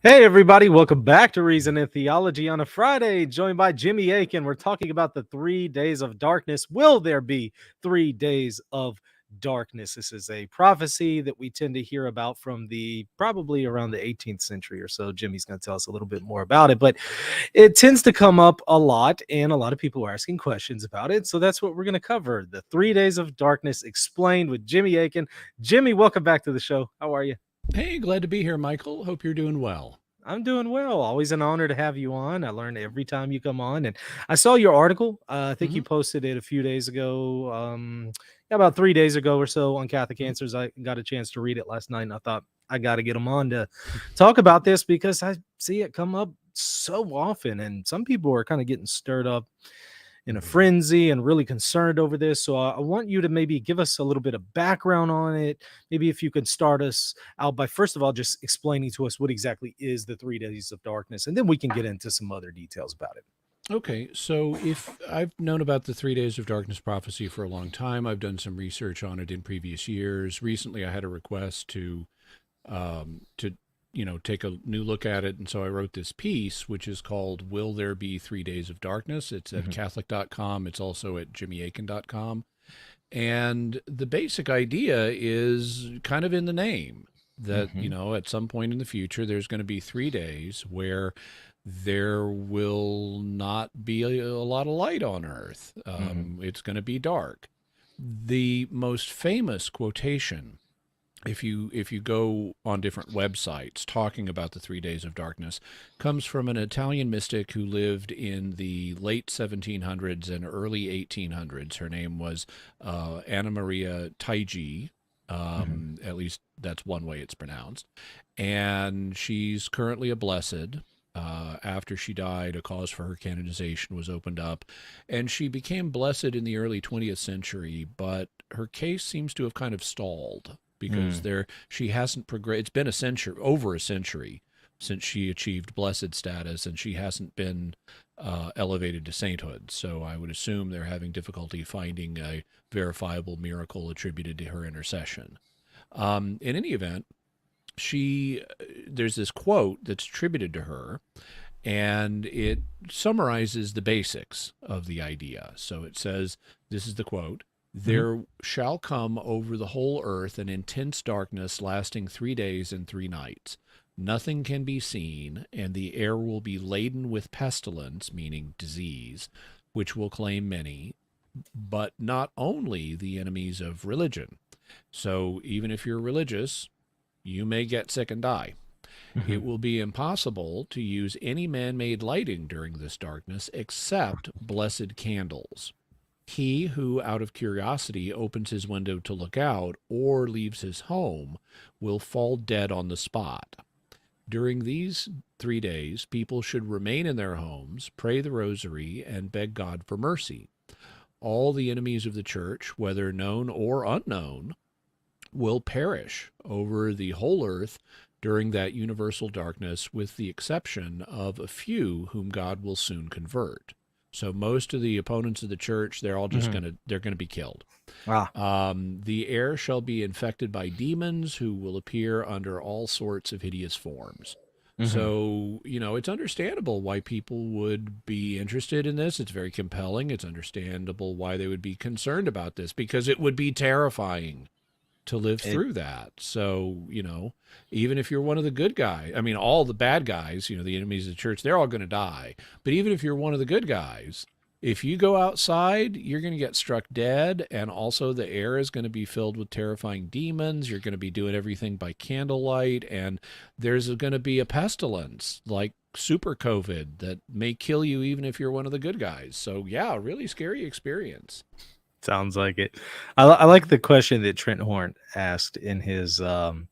Hey, everybody, welcome back to Reason and Theology on a Friday, joined by Jimmy Akin. We're talking about the 3 days of darkness. Will there be 3 days of darkness? This is a prophecy that we tend to hear about from probably around the 18th century or so. Jimmy's going to tell us a little bit more about it, but it tends to come up a lot, and a lot of people are asking questions about it. So that's what we're going to cover. The 3 days of darkness explained with Jimmy Akin. Jimmy, welcome back to the show. How are you? Hey, glad to be here, Michael. Hope you're doing well. I'm doing well. Always an honor to have you on. I learn every time you come on. And I saw your article. I think you hmm posted it a few days ago, about 3 days ago or so on Catholic hmm Answers. I got a chance to read it last night, and I thought I got to get him on to talk about this because I see it come up so often. And some people are kind of getting stirred up in a frenzy and really concerned over this. So I want you to maybe give us a little bit of background on it. Maybe if you can start us out by first of all just explaining to us what exactly is the 3 days of darkness, and then we can get into some other details about it. Okay, so if I've known about the 3 days of darkness prophecy for a long time, I've done some research on it in previous years. Recently, I had a request to take a new look at it, and so I wrote this piece, which is called "Will There Be 3 Days of Darkness?" It's at Mhm. Catholic.com. It's also at jimmyakin.com. And the basic idea is kind of in the name that, Mhm. at some point in the future, there's going to be 3 days where there will not be a lot of light on earth. Mhm. It's going to be dark. The most famous quotation, if you go on different websites talking about the 3 days of darkness, comes from an Italian mystic who lived in the late 1700s and early 1800s. Her name was Anna Maria Taigi. Mhm. At least that's one way it's pronounced. And she's currently a blessed. After she died, a cause for her canonization was opened up, and she became blessed in the early 20th century. But her case seems to have kind of stalled because Mhm. she hasn't progressed. It's been a century, over a century, since she achieved blessed status, and she hasn't been elevated to sainthood. So I would assume they're having difficulty finding a verifiable miracle attributed to her intercession. In any event, she there's this quote that's attributed to her, and it summarizes the basics of the idea. So it says, this is the quote: Mhm. "There shall come over the whole earth an intense darkness lasting 3 days and 3 nights. Nothing can be seen, and the air will be laden with pestilence," meaning disease, "which will claim many, but not only the enemies of religion." So even if you're religious, you may get sick and die. "It Mhm. will be impossible to use any man made lighting during this darkness except blessed candles. He who, out of curiosity, opens his window to look out or leaves his home will fall dead on the spot. During these 3 days, people should remain in their homes, pray the rosary, and beg God for mercy. All the enemies of the church, whether known or unknown, will perish over the whole earth during that universal darkness, with the exception of a few whom God will soon convert." So most of the opponents of the church, they're all just Mhm. gonna be killed. Ah. The air shall be infected by demons who will appear under all sorts of hideous forms. Mhm. So, it's understandable why people would be interested in this. It's very compelling. It's understandable why they would be concerned about this, because it would be terrifying to live It. through that. So, even if you're one of the good guys, I mean, all the bad guys, the enemies of the church, they're all going to die. But even if you're one of the good guys, if you go outside, you're going to get struck dead. And also, the air is going to be filled with terrifying demons. You're going to be doing everything by candlelight. And there's going to be a pestilence like super COVID that may kill you even if you're one of the good guys. So, yeah, really scary experience. Sounds like it. I like the question that Trent Horn asked in his on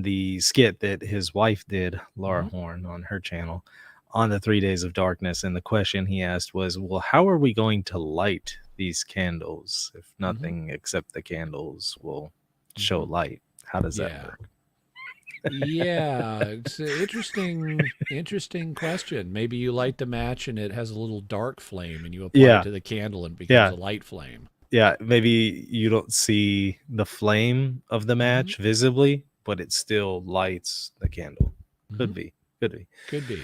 the skit that his wife did, Laura Mm-hmm. Horn, on her channel on the 3 days of darkness. And the question he asked was, well, how are we going to light these candles if Mm-hmm. nothing except the candles will show Mm-hmm. light? How does that Yeah. work? Yeah, it's an interesting question. Maybe you light the match and it has a little dark flame, and you apply it Yeah, to the candle and it becomes yeah, a light flame. yeah. Maybe you don't see the flame of the hmm match visibly, but it still lights the candle. Hmm. Could be. Could be. Could be.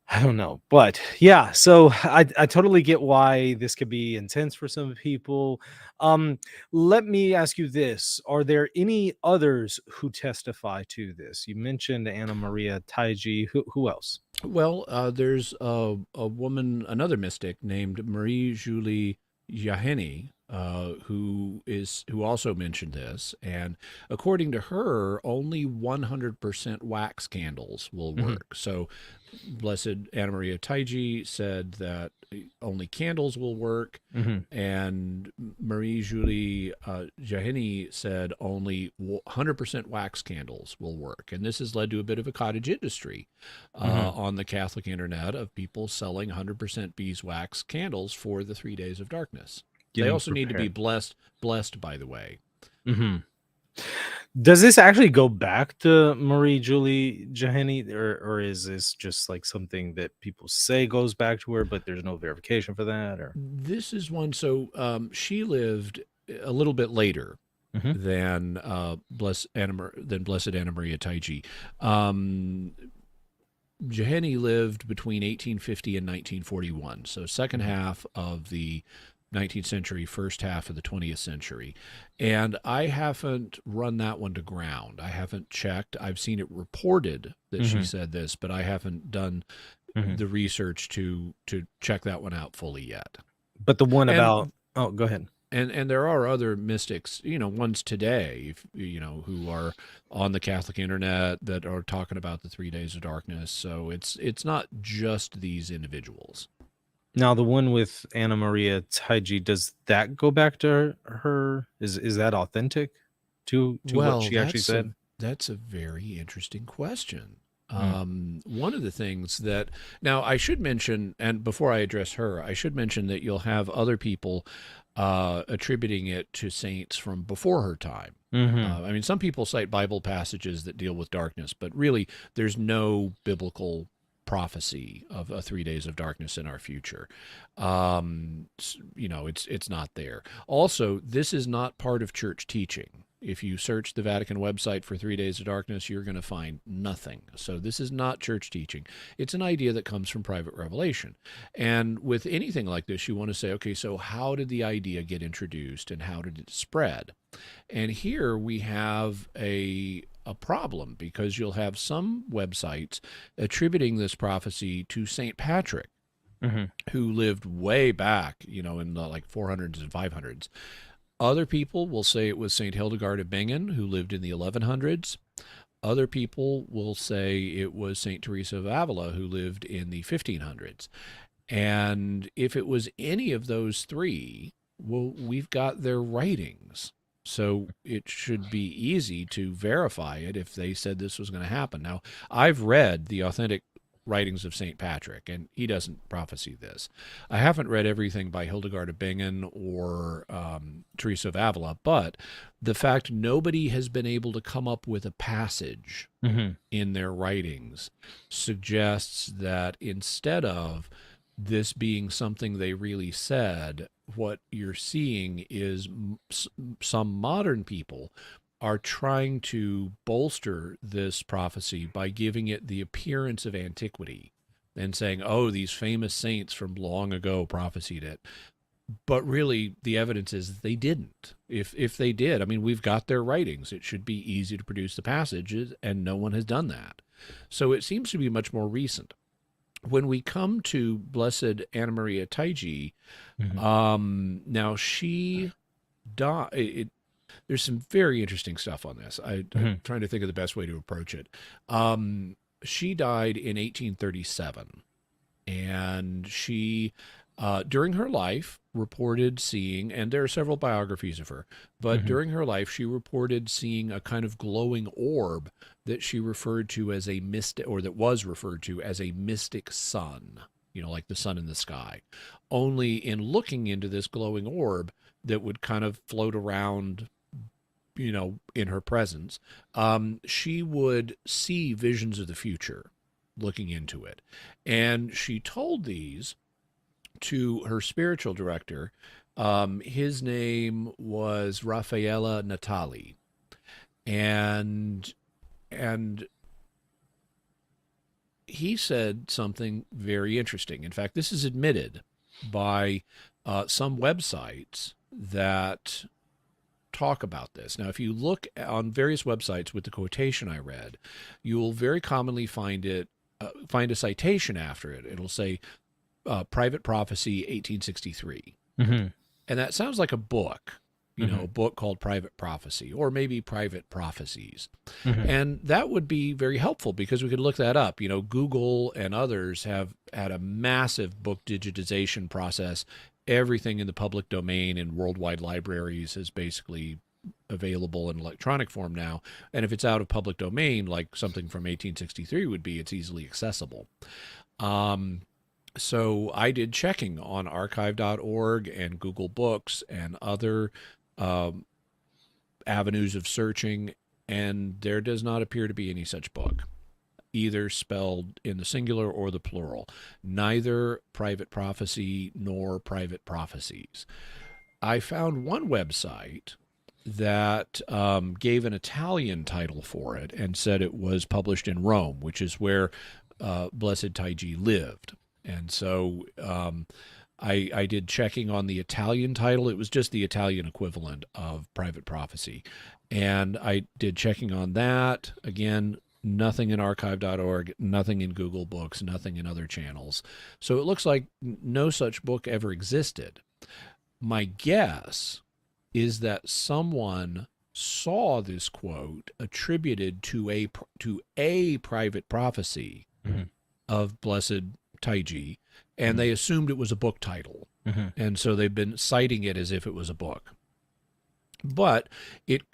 I don't know. But yeah, so I totally get why this could be intense for some people. Um, Let me ask you this. Are there any others who testify to this? You mentioned Anna Maria Taiji. Who else? Well, there's a woman, another mystic named Marie Julie Yaheni, who also mentioned this, and according to her, only 100% wax candles will Hmm. work. So, Blessed Anna Maria Taiji said that only candles will work, Hmm. and Marie Julie Jahini said only 100% wax candles will work. And this has led to a bit of a cottage industry Hmm. on the Catholic internet of people selling 100% beeswax candles for the 3 days of darkness. They Getting also need to be prepared. blessed, by the way. Hmm. Does this actually go back to Marie Julie Jaheni, or is this just like something that people say goes back to her, but there's no verification for that? Or This is one. So she lived a little bit later hmm. than Blessed Anna Maria Taiji. Um, Jeheni lived between 1850 and 1941, so second Hmm. half of the 19th century, first half of the 20th century. And I haven't run that one to ground. I haven't checked. I've seen it reported that she Hmm. said this, but I haven't done Hmm. the research to check that one out fully yet. But the one about And oh, go ahead. and there are other mystics, ones today, who are on the Catholic internet that are talking about the 3 days of darkness. So it's not just these individuals. Now the one with Anna Maria Taiji, does that go back to her? Is that authentic to what Well, she actually that's a said? that's a very interesting question. Mm. One of the things that now I should mention, and before I address her, I should mention that you'll have other people attributing it to saints from before her time. Mhm. I mean, some people cite Bible passages that deal with darkness, but really, there's no biblical prophecy of 3 days of darkness in our future. It's not there. Also, this is not part of church teaching. If you search the Vatican website for 3 days of darkness, you're going to find nothing. So this is not church teaching. It's an idea that comes from private revelation. And with anything like this, you want to say, okay, so how did the idea get introduced and how did it spread? And here we have a problem because you'll have some websites attributing this prophecy to St. Patrick, Mhm. who lived way back, in the like 400s and 500s. Other people will say it was St. Hildegard of Bingen, who lived in the 1100s. Other people will say it was St. Teresa of Avila, who lived in the 1500s. And if it was any of those three, well, we've got their writings. So it should be easy to verify it if they said this was going to happen. Now, I've read the authentic writings of St. Patrick, and he doesn't prophesy this. I haven't read everything by Hildegard of Bingen or Teresa of Avila, but the fact nobody has been able to come up with a passage Mhm. in their writings suggests that instead of this being something they really said, what you're seeing is some modern people are trying to bolster this prophecy by giving it the appearance of antiquity and saying, oh, these famous saints from long ago prophesied it. But really, the evidence is they didn't. If they did, I mean, we've got their writings. It should be easy to produce the passages, and no one has done that. So it seems to be much more recent. When we come to Blessed Anna Maria Taiji, Mhm. now she died. There's some very interesting stuff on this. I'm Mhm. trying to think of the best way to approach it. She died in 1837, and she, during her life, reported seeing, and there are several biographies of her, but Mhm. during her life, she reported seeing a kind of glowing orb that she referred to as a mystic, or that was referred to as a mystic sun, like the sun in the sky. Only in looking into this glowing orb that would kind of float around, in her presence, she would see visions of the future looking into it. And she told these to her spiritual director. His name was Raffaella Natali. And and he said something very interesting. In fact, this is admitted by some websites that talk about this. Now, if you look on various websites with the quotation I read, you will very commonly find a citation after it. It'll say Private Prophecy 1863. Mm-hmm. And that sounds like a book, Mm-hmm. a book called Private Prophecy, or maybe Private Prophecies. Mm-hmm. And that would be very helpful because we could look that up. Google and others have had a massive book digitization process. Everything in the public domain and worldwide libraries is basically available in electronic form now. And if it's out of public domain, like something from 1863 would be, it's easily accessible. So I did checking on archive.org and Google Books and other um, avenues of searching, and there does not appear to be any such book, either spelled in the singular or the plural. Neither Private Prophecy nor Private Prophecies. I found one website that gave an Italian title for it and said it was published in Rome, which is where Blessed Taiji lived. And so I did checking on the Italian title. It was just the Italian equivalent of Private Prophecy. And I did checking on that. Again, nothing in archive.org, nothing in Google Books, nothing in other channels. So it looks like no such book ever existed. My guess is that someone saw this quote attributed to a private prophecy Mm-hmm. of Blessed Taiji, and they assumed it was a book title. Mm-hmm. And so they've been citing it as if it was a book. But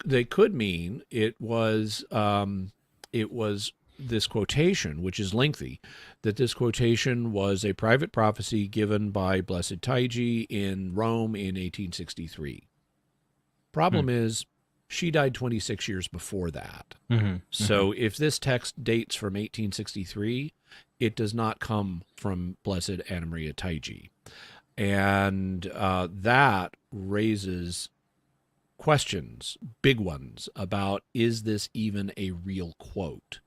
they could mean it was this quotation, which is lengthy, that this quotation was a private prophecy given by Blessed Taiji in Rome in 1863. Problem is, she died 26 years before that. Mm-hmm. So if this text dates from 1863, it does not come from Blessed Anna Maria Taiji. And that raises questions, big ones, about is this even a real quote?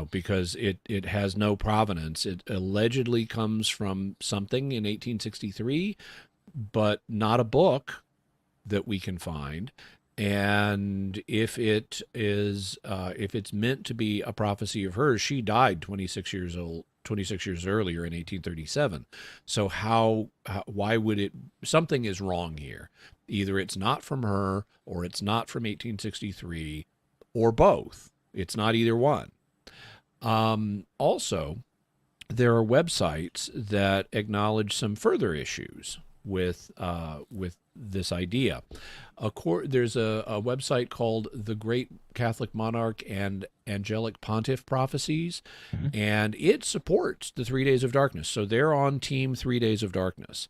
Because it has no provenance. It allegedly comes from something in 1863, but not a book that we can find. And if it's meant to be a prophecy of hers, she died 26 years earlier in 1837. So why would it, something is wrong here. Either it's not from her, or it's not from 1863, or both. It's not either one. Also, there are websites that acknowledge some further issues with this idea. There's a website called The Great Catholic Monarch and Angelic Pontiff Prophecies, and it supports the 3 Days of Darkness. So they're on Team 3 Days of Darkness.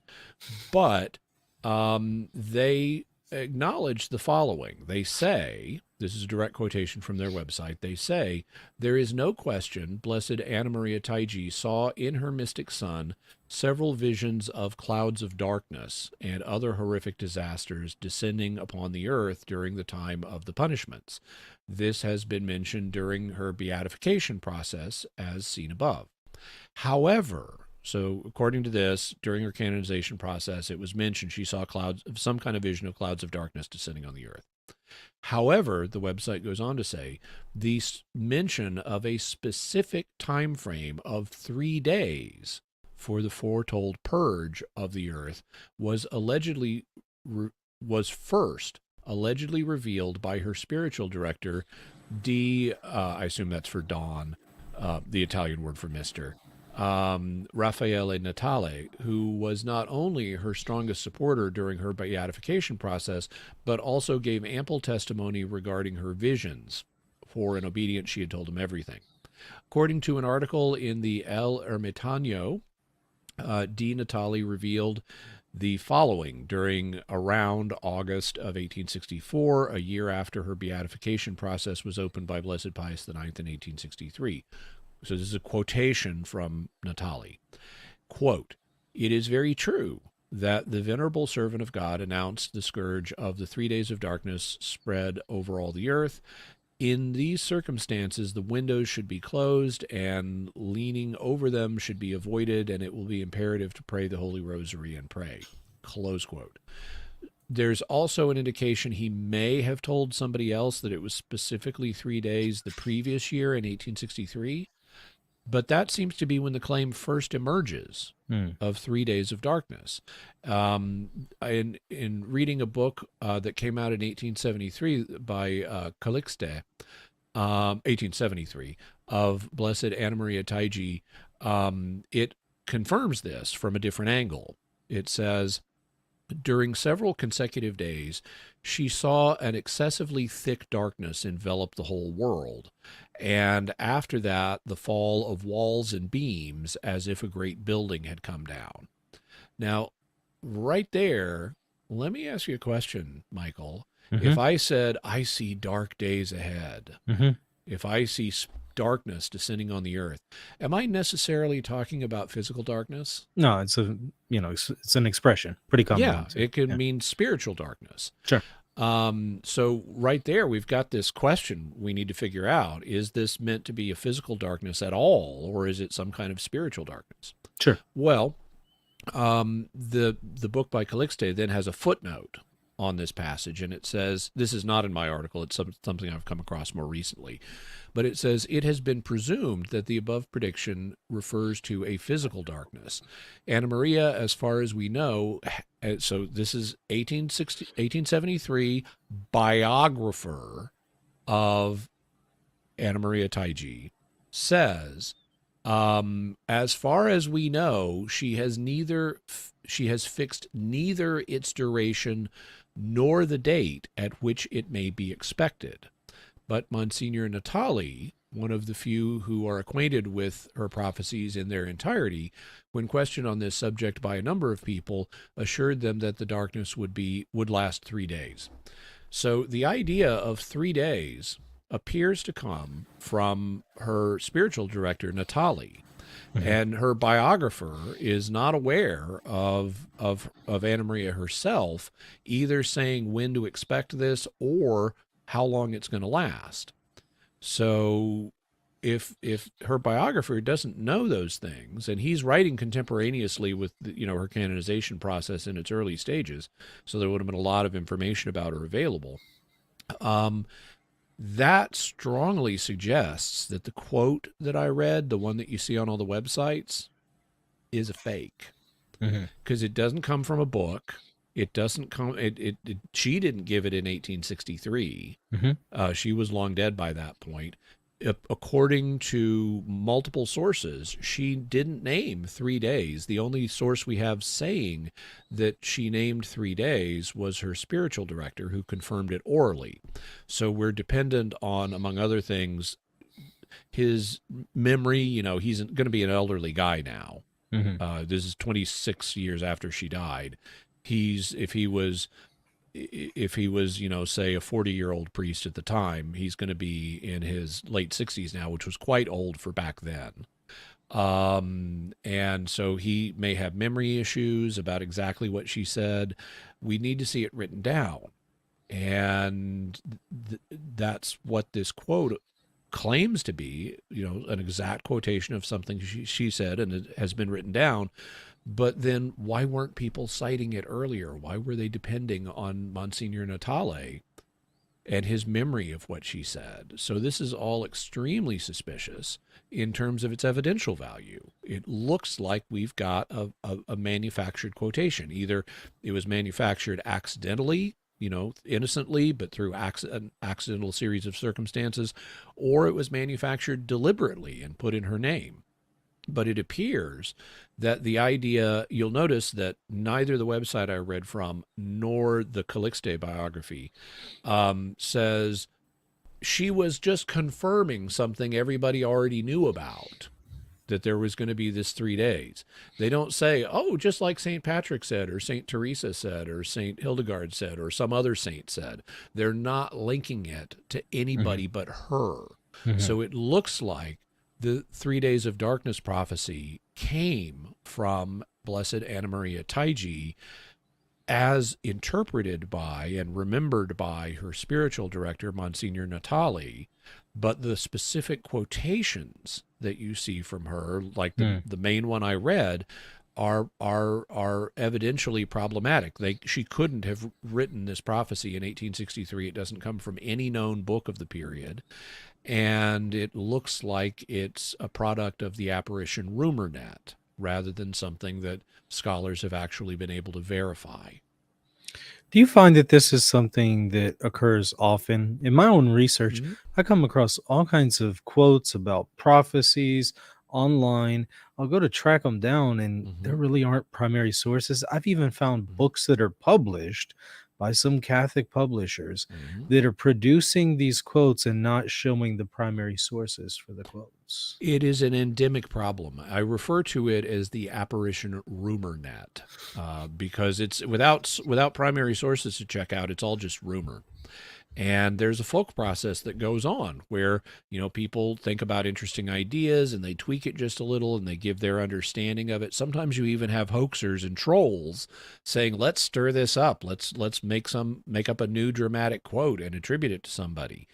But they acknowledge the following. They say, this is a direct quotation from their website, they say, there is no question Blessed Anna Maria Taiji saw in her mystic son several visions of clouds of darkness and other horrific disasters descending upon the earth during the time of the punishments. This has been mentioned during her beatification process, as seen above. However, so according to this, during her canonization process, it was mentioned she saw some kind of vision of clouds of darkness descending on the earth. However, the website goes on to say the mention of a specific time frame of 3 days for the foretold purge of the earth was first allegedly revealed by her spiritual director, I assume that's for Don, the Italian word for Mr., Raffaele Natale, who was not only her strongest supporter during her beatification process, but also gave ample testimony regarding her visions. For in obedience, she had told him everything. According to an article in the El Ermitaño, Di Natale revealed the following during around August of 1864, a year after her beatification process was opened by Blessed Pius IX in 1863. So this is a quotation from Natale. Quote, "It is very true that the venerable servant of God announced the scourge of the 3 days of darkness spread over all the earth, in these circumstances, the windows should be closed and leaning over them should be avoided, and it will be imperative to pray the Holy Rosary and pray. Close quote. There's also an indication he may have told somebody else that it was specifically 3 days the previous year in 1863, but that seems to be when the claim first emerges of 3 days of darkness. In reading a book that came out in 1873 by Calixte, 1873, of Blessed Anna Maria Taigi, it confirms this from a different angle. It says, during several consecutive days, she saw an excessively thick darkness envelop the whole world, and after that, the fall of walls and beams as if a great building had come down. Now, right there, let me ask you a question, Michael. If I said, I see dark days ahead, if I see darkness descending on the earth, am I necessarily talking about physical darkness? No, it's it's an expression, pretty common. Yeah, it can mean spiritual darkness. Sure. So right there, we've got this question we need to figure out. Is this meant to be a physical darkness at all, or is it some kind of spiritual darkness? Sure. Well, the book by Calixte then has a footnote on this passage, and it says, this is not in my article, it's something I've come across more recently, but it says, it has been presumed that the above prediction refers to a physical darkness. Anna Maria, as far as we know, so this is 1873, biographer of Anna Maria Taigi, says, as far as we know, she has fixed neither its duration nor the date at which it may be expected. But Monsignor Natali, one of the few who are acquainted with her prophecies in their entirety, when questioned on this subject by a number of people, assured them that the darkness would last 3 days. So the idea of 3 days appears to come from her spiritual director, Natali. And her biographer is not aware of Anna Maria herself, either saying when to expect this or how long it's going to last. So if her biographer doesn't know those things, and he's writing contemporaneously with her canonization process in its early stages, so there would have been a lot of information about her available. That strongly suggests that the quote that I read, the one that you see on all the websites, is a fake, because it doesn't come from a book. It doesn't come. She didn't give it in 1863. She was long dead by that point. According to multiple sources, she didn't name 3 days. The only source we have saying that she named 3 days was her spiritual director, who confirmed it orally. So we're dependent on, among other things, his memory. He's going to be an elderly guy now. This is 26 years after she died. If he was, say, a 40-year-old priest at the time, he's going to be in his late 60s now, which was quite old for back then. And so he may have memory issues about exactly what she said. We need to see it written down. And that's what this quote claims to be, an exact quotation of something she said, and it has been written down. But then why weren't people citing it earlier? Why were they depending on Monsignor Natale and his memory of what she said? So this is all extremely suspicious in terms of its evidential value. It looks like we've got a manufactured quotation. Either it was manufactured accidentally, innocently, but through an accidental series of circumstances, or it was manufactured deliberately and put in her name. But it appears that the idea, you'll notice that neither the website I read from nor the Calixte biography says she was just confirming something everybody already knew about, that there was going to be this 3 days. They don't say, just like St. Patrick said, or St. Teresa said, or St. Hildegard said, or some other saint said. They're not linking it to anybody but her. So it looks like the 3 days of darkness prophecy came from Blessed Anna Maria Taigi, as interpreted by and remembered by her spiritual director, Monsignor Natali, but the specific quotations that you see from her, like the main one I read, are evidentially problematic. She couldn't have written this prophecy in 1863. It doesn't come from any known book of the period, and it looks like it's a product of the apparition rumor net rather than something that scholars have actually been able to verify. Do you find that this is something that occurs often? In my own research, Mm-hmm. I come across all kinds of quotes about prophecies online. I'll go to track them down, and Mm-hmm. there really aren't primary sources. I've even found Mm-hmm. books that are published by some Catholic publishers Mm-hmm. that are producing these quotes and not showing the primary sources for the quotes. It is an endemic problem. I refer to it as the apparition rumor net because it's without primary sources to check out. It's all just rumor. And there's a folk process that goes on where, people think about interesting ideas and they tweak it just a little and they give their understanding of it. Sometimes you even have hoaxers and trolls saying, let's stir this up. Let's make up a new dramatic quote and attribute it to somebody.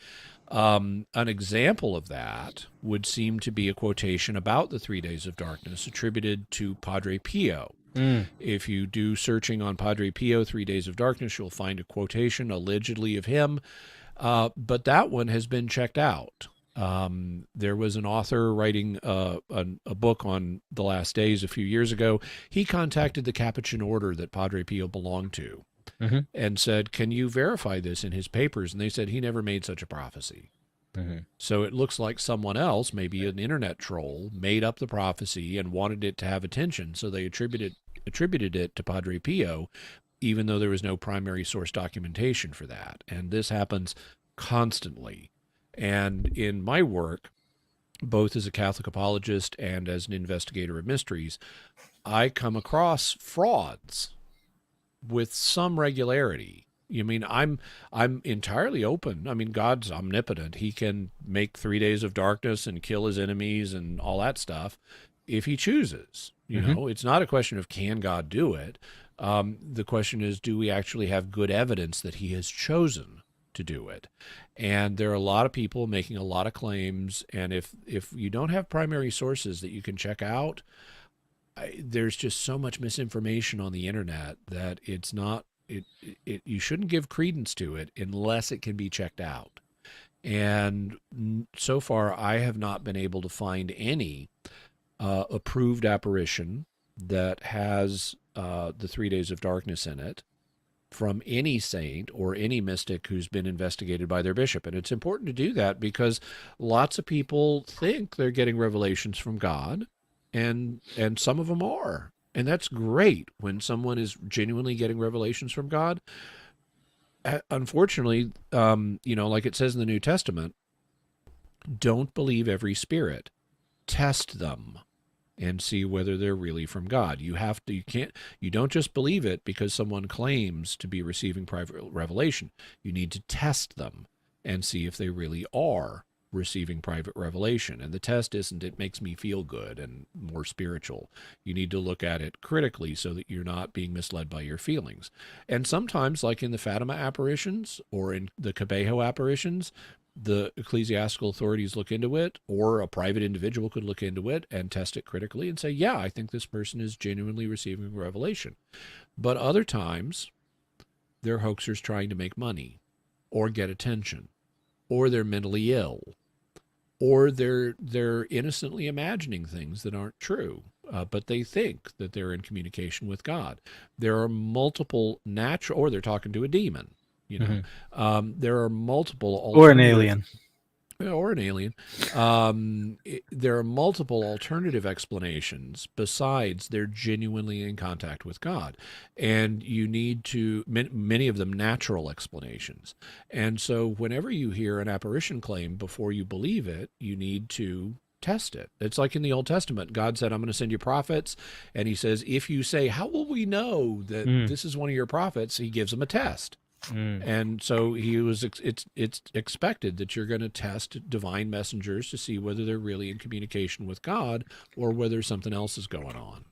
An example of that would seem to be a quotation about the 3 days of darkness attributed to Padre Pio. If you do searching on Padre Pio, 3 Days of Darkness, you'll find a quotation allegedly of him, but that one has been checked out. There was an author writing a book on the last days a few years ago. He contacted the Capuchin order that Padre Pio belonged to and said, can you verify this in his papers? And they said he never made such a prophecy. So it looks like someone else, maybe an internet troll, made up the prophecy and wanted it to have attention, so they attributed it to Padre Pio, even though there was no primary source documentation for that. And this happens constantly. And in my work, both as a Catholic apologist and as an investigator of mysteries, I come across frauds with some regularity. I'm entirely open. God's omnipotent. He can make 3 days of darkness and kill his enemies and all that stuff if he chooses. It's not a question of can God do it. The question is, do we actually have good evidence that he has chosen to do it? And there are a lot of people making a lot of claims. And if you don't have primary sources that you can check out, there's just so much misinformation on the internet that it's not. You shouldn't give credence to it unless it can be checked out. And so far, I have not been able to find any approved apparition that has the 3 days of darkness in it from any saint or any mystic who's been investigated by their bishop. And it's important to do that because lots of people think they're getting revelations from God, and some of them are. And that's great when someone is genuinely getting revelations from God. Unfortunately, like it says in the New Testament, don't believe every spirit. Test them and see whether they're really from God. You don't just believe it because someone claims to be receiving private revelation. You need to test them and see if they really are receiving private revelation. And the test isn't, it makes me feel good and more spiritual. You need to look at it critically so that you're not being misled by your feelings. And sometimes, like in the Fatima apparitions or in the Cabejo apparitions, the ecclesiastical authorities look into it, or a private individual could look into it and test it critically and say, yeah, I think this person is genuinely receiving revelation. But other times, they're hoaxers trying to make money or get attention, or they're mentally ill, or they're innocently imagining things that aren't true, but they think that they're in communication with God. There are multiple natural, or they're talking to a demon. There are multiple Or an alien. Or an alien. There are multiple alternative explanations besides they're genuinely in contact with God. And you need to, many of them natural explanations. And so whenever you hear an apparition claim, before you believe it, you need to test it. It's like in the Old Testament, God said, I'm going to send you prophets. And he says, if you say, how will we know that this is one of your prophets? He gives them a test. And so it's expected that you're going to test divine messengers to see whether they're really in communication with God or whether something else is going on.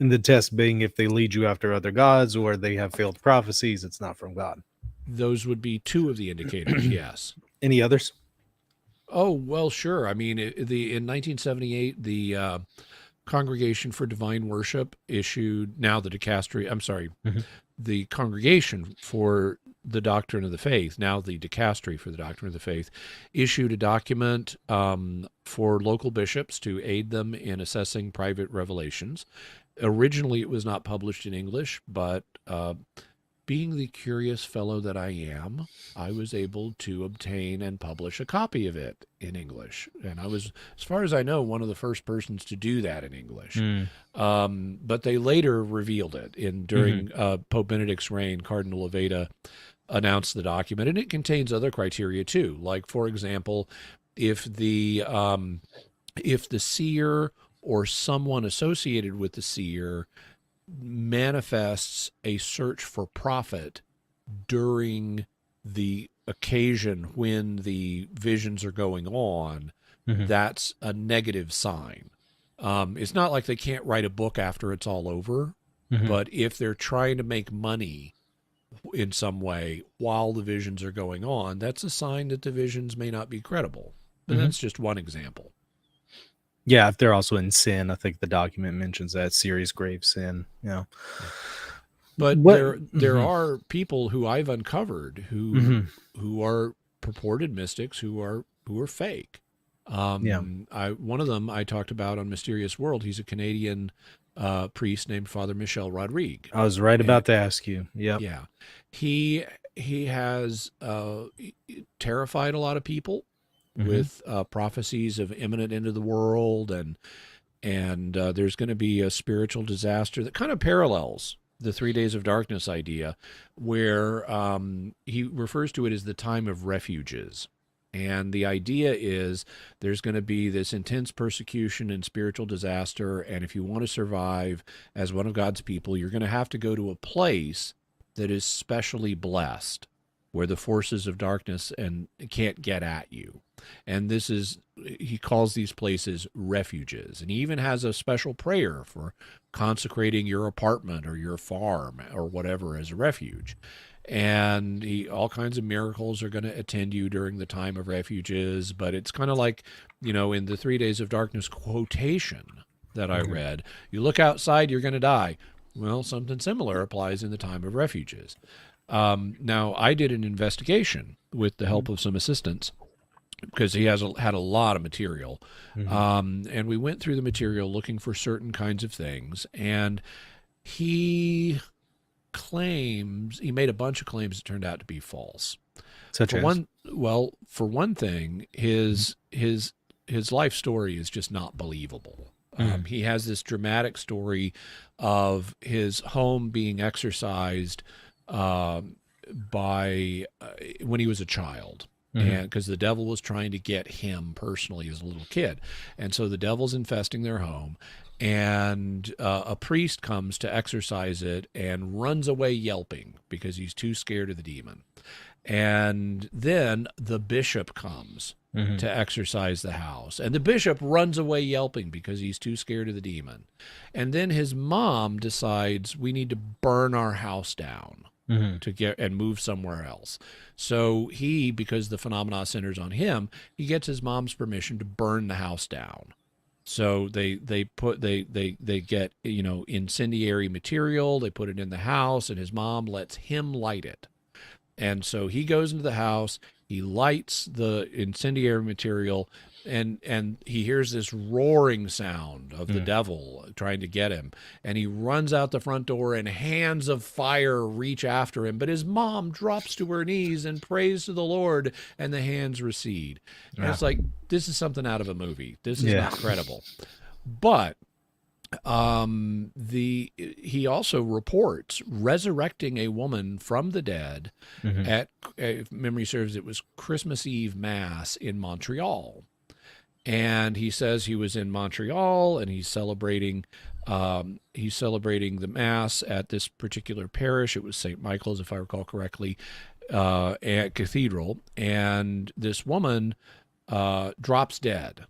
And the test being if they lead you after other gods or they have failed prophecies, it's not from God. Those would be two of the indicators, yes. Any others? Oh, well, sure. I mean, in 1978, the Congregation for Divine Worship issued, now the dicastery, I'm sorry, Mhm. the Congregation for the Doctrine of the Faith, now the dicastery for the Doctrine of the Faith, issued a document for local bishops to aid them in assessing private revelations. Originally, it was not published in English, but being the curious fellow that I am, I was able to obtain and publish a copy of it in English. And I was, as far as I know, one of the first persons to do that in English. But they later revealed it during Pope Benedict's reign. Cardinal Aveda announced the document, and it contains other criteria too. Like, for example, if the seer or someone associated with the seer manifests a search for profit during the occasion when the visions are going on, that's a negative sign. It's not like they can't write a book after it's all over, but if they're trying to make money in some way while the visions are going on, that's a sign that the visions may not be credible. But that's just one example. Yeah, if they're also in sin, I think the document mentions that serious grave sin. Yeah. But there are people who I've uncovered who are purported mystics who are fake. One of them I talked about on Mysterious World. He's a Canadian priest named Father Michel Rodrigue. I was right about to ask you. Yep. Yeah, he has terrified a lot of people with prophecies of imminent end of the world, and there's going to be a spiritual disaster that kind of parallels the 3 days of darkness idea, where he refers to it as the time of refuges. And the idea is there's going to be this intense persecution and spiritual disaster, and if you want to survive as one of God's people, you're going to have to go to a place that is specially blessed, where the forces of darkness and can't get at you. And this is, he calls these places refuges. And he even has a special prayer for consecrating your apartment or your farm or whatever as a refuge. And all kinds of miracles are going to attend you during the time of refuges. But it's kind of like, in the 3 days of darkness quotation that I read, you look outside, you're going to die. Well, something similar applies in the time of refuges. Now, I did an investigation with the help of some assistants, because he had a lot of material. And we went through the material looking for certain kinds of things. And he made a bunch of claims that turned out to be false. Such as? For one thing, his life story is just not believable. He has this dramatic story of his home being exorcised by when he was a child. And because the devil was trying to get him personally as a little kid. And so the devil's infesting their home, and a priest comes to exorcise it and runs away yelping because he's too scared of the demon. And then the bishop comes to exorcise the house, and the bishop runs away yelping because he's too scared of the demon. And then his mom decides, we need to burn our house down to get and move somewhere else. So because the phenomena centers on him, he gets his mom's permission to burn the house down. So they get incendiary material, they put it in the house, and his mom lets him light it. And so he goes into the house, he lights the incendiary material, and he hears this roaring sound of the devil trying to get him. And he runs out the front door, and hands of fire reach after him. But his mom drops to her knees and prays to the Lord, and the hands recede. And it's like, this is something out of a movie. This is not credible. But he also reports resurrecting a woman from the dead at, if memory serves, it was Christmas Eve Mass in Montreal. And he says he was in Montreal, and he's celebrating the Mass at this particular parish. It was St. Michael's, if I recall correctly, at Cathedral. And this woman drops dead.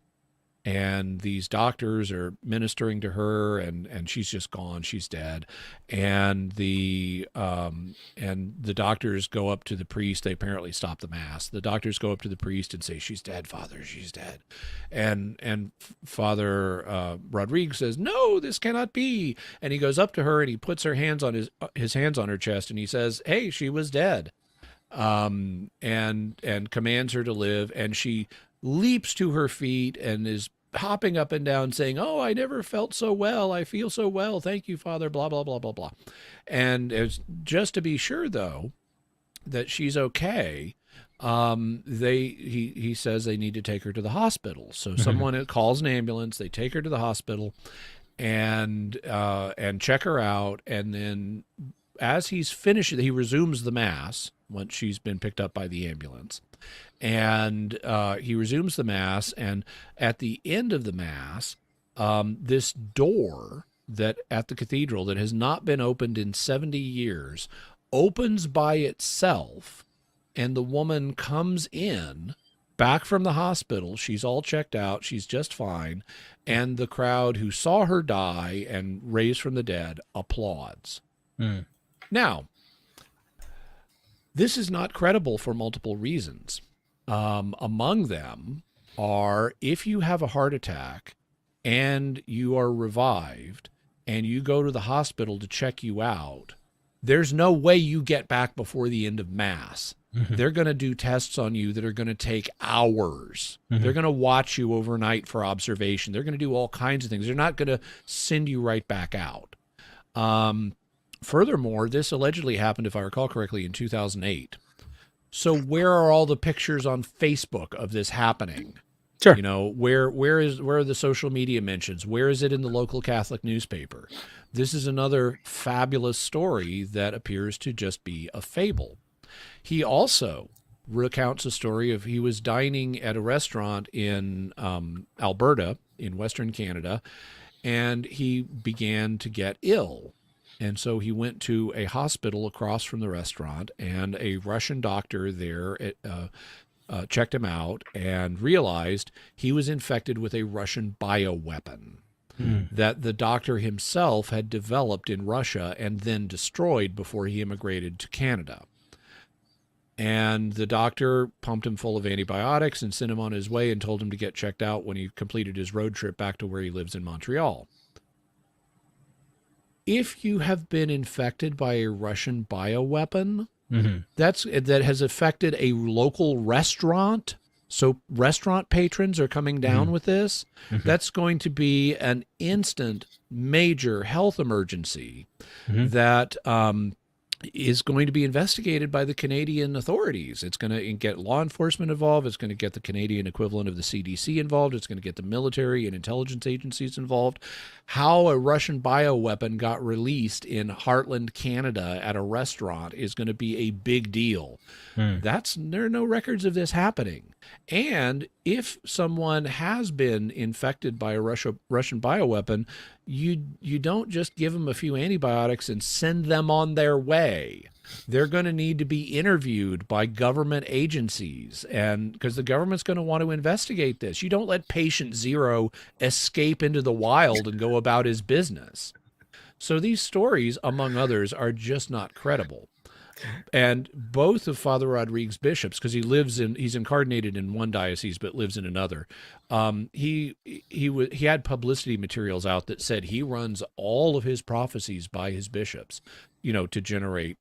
and these doctors are ministering to her, and she's just gone. She's dead. And the doctors go up to the priest. They apparently stop the mass. The doctors go up to the priest and say, "She's dead, Father. She's dead." And Father Rodrigue says, "No, this cannot be." And he goes up to her and he puts her hands on his hands on her chest, and he says, "Hey, she was dead." And commands her to live, and she leaps to her feet and is hopping up and down saying, "Oh, I never felt so well. I feel so well. Thank you, Father," blah, blah, blah, blah, blah. And it's just to be sure, though, that she's okay, he says they need to take her to the hospital. So someone calls an ambulance, they take her to the hospital and check her out. And then as he's finished, he resumes the mass once she's been picked up by the ambulance. And he resumes the mass, and at the end of the mass, this door that at the cathedral that has not been opened in 70 years opens by itself, and the woman comes in back from the hospital. She's all checked out. She's just fine. And the crowd who saw her die and raised from the dead applauds. Now, this is not credible for multiple reasons. Among them are, if you have a heart attack and you are revived and you go to the hospital to check you out, there's no way you get back before the end of Mass. They're going to do tests on you that are going to take hours. They're going to watch you overnight for observation. They're going to do all kinds of things. They're not going to send you right back out. Furthermore, this allegedly happened, if I recall correctly, in 2008. So where are all the pictures on Facebook of this happening? Sure. You know, where are the social media mentions? Where is it in the local Catholic newspaper? This is another fabulous story that appears to just be a fable. He also recounts a story of he was dining at a restaurant in Alberta in Western Canada, and he began to get ill. And so he went to a hospital across from the restaurant, and a Russian doctor there checked him out and realized he was infected with a Russian bioweapon that the doctor himself had developed in Russia and then destroyed before he immigrated to Canada. And the doctor pumped him full of antibiotics and sent him on his way and told him to get checked out when he completed his road trip back to where he lives in Montreal. If you have been infected by a Russian bioweapon, that has affected a local restaurant, so restaurant patrons are coming down with this, that's going to be an instant major health emergency that is going to be investigated by the Canadian authorities. It's going to get law enforcement involved. It's going to get the Canadian equivalent of the CDC involved. It's going to get the military and intelligence agencies involved. How a Russian bioweapon got released in Heartland, Canada at a restaurant is going to be a big deal. There are no records of this happening. And if someone has been infected by a Russian bioweapon, you don't just give them a few antibiotics and send them on their way. They're going to need to be interviewed by government agencies, and because the government's going to want to investigate this. You don't let patient zero escape into the wild and go about his business. So these stories, among others, are just not credible. And both of Father Rodrigue's bishops, because he's incarnated in one diocese but lives in another. He had publicity materials out that said he runs all of his prophecies by his bishops, to generate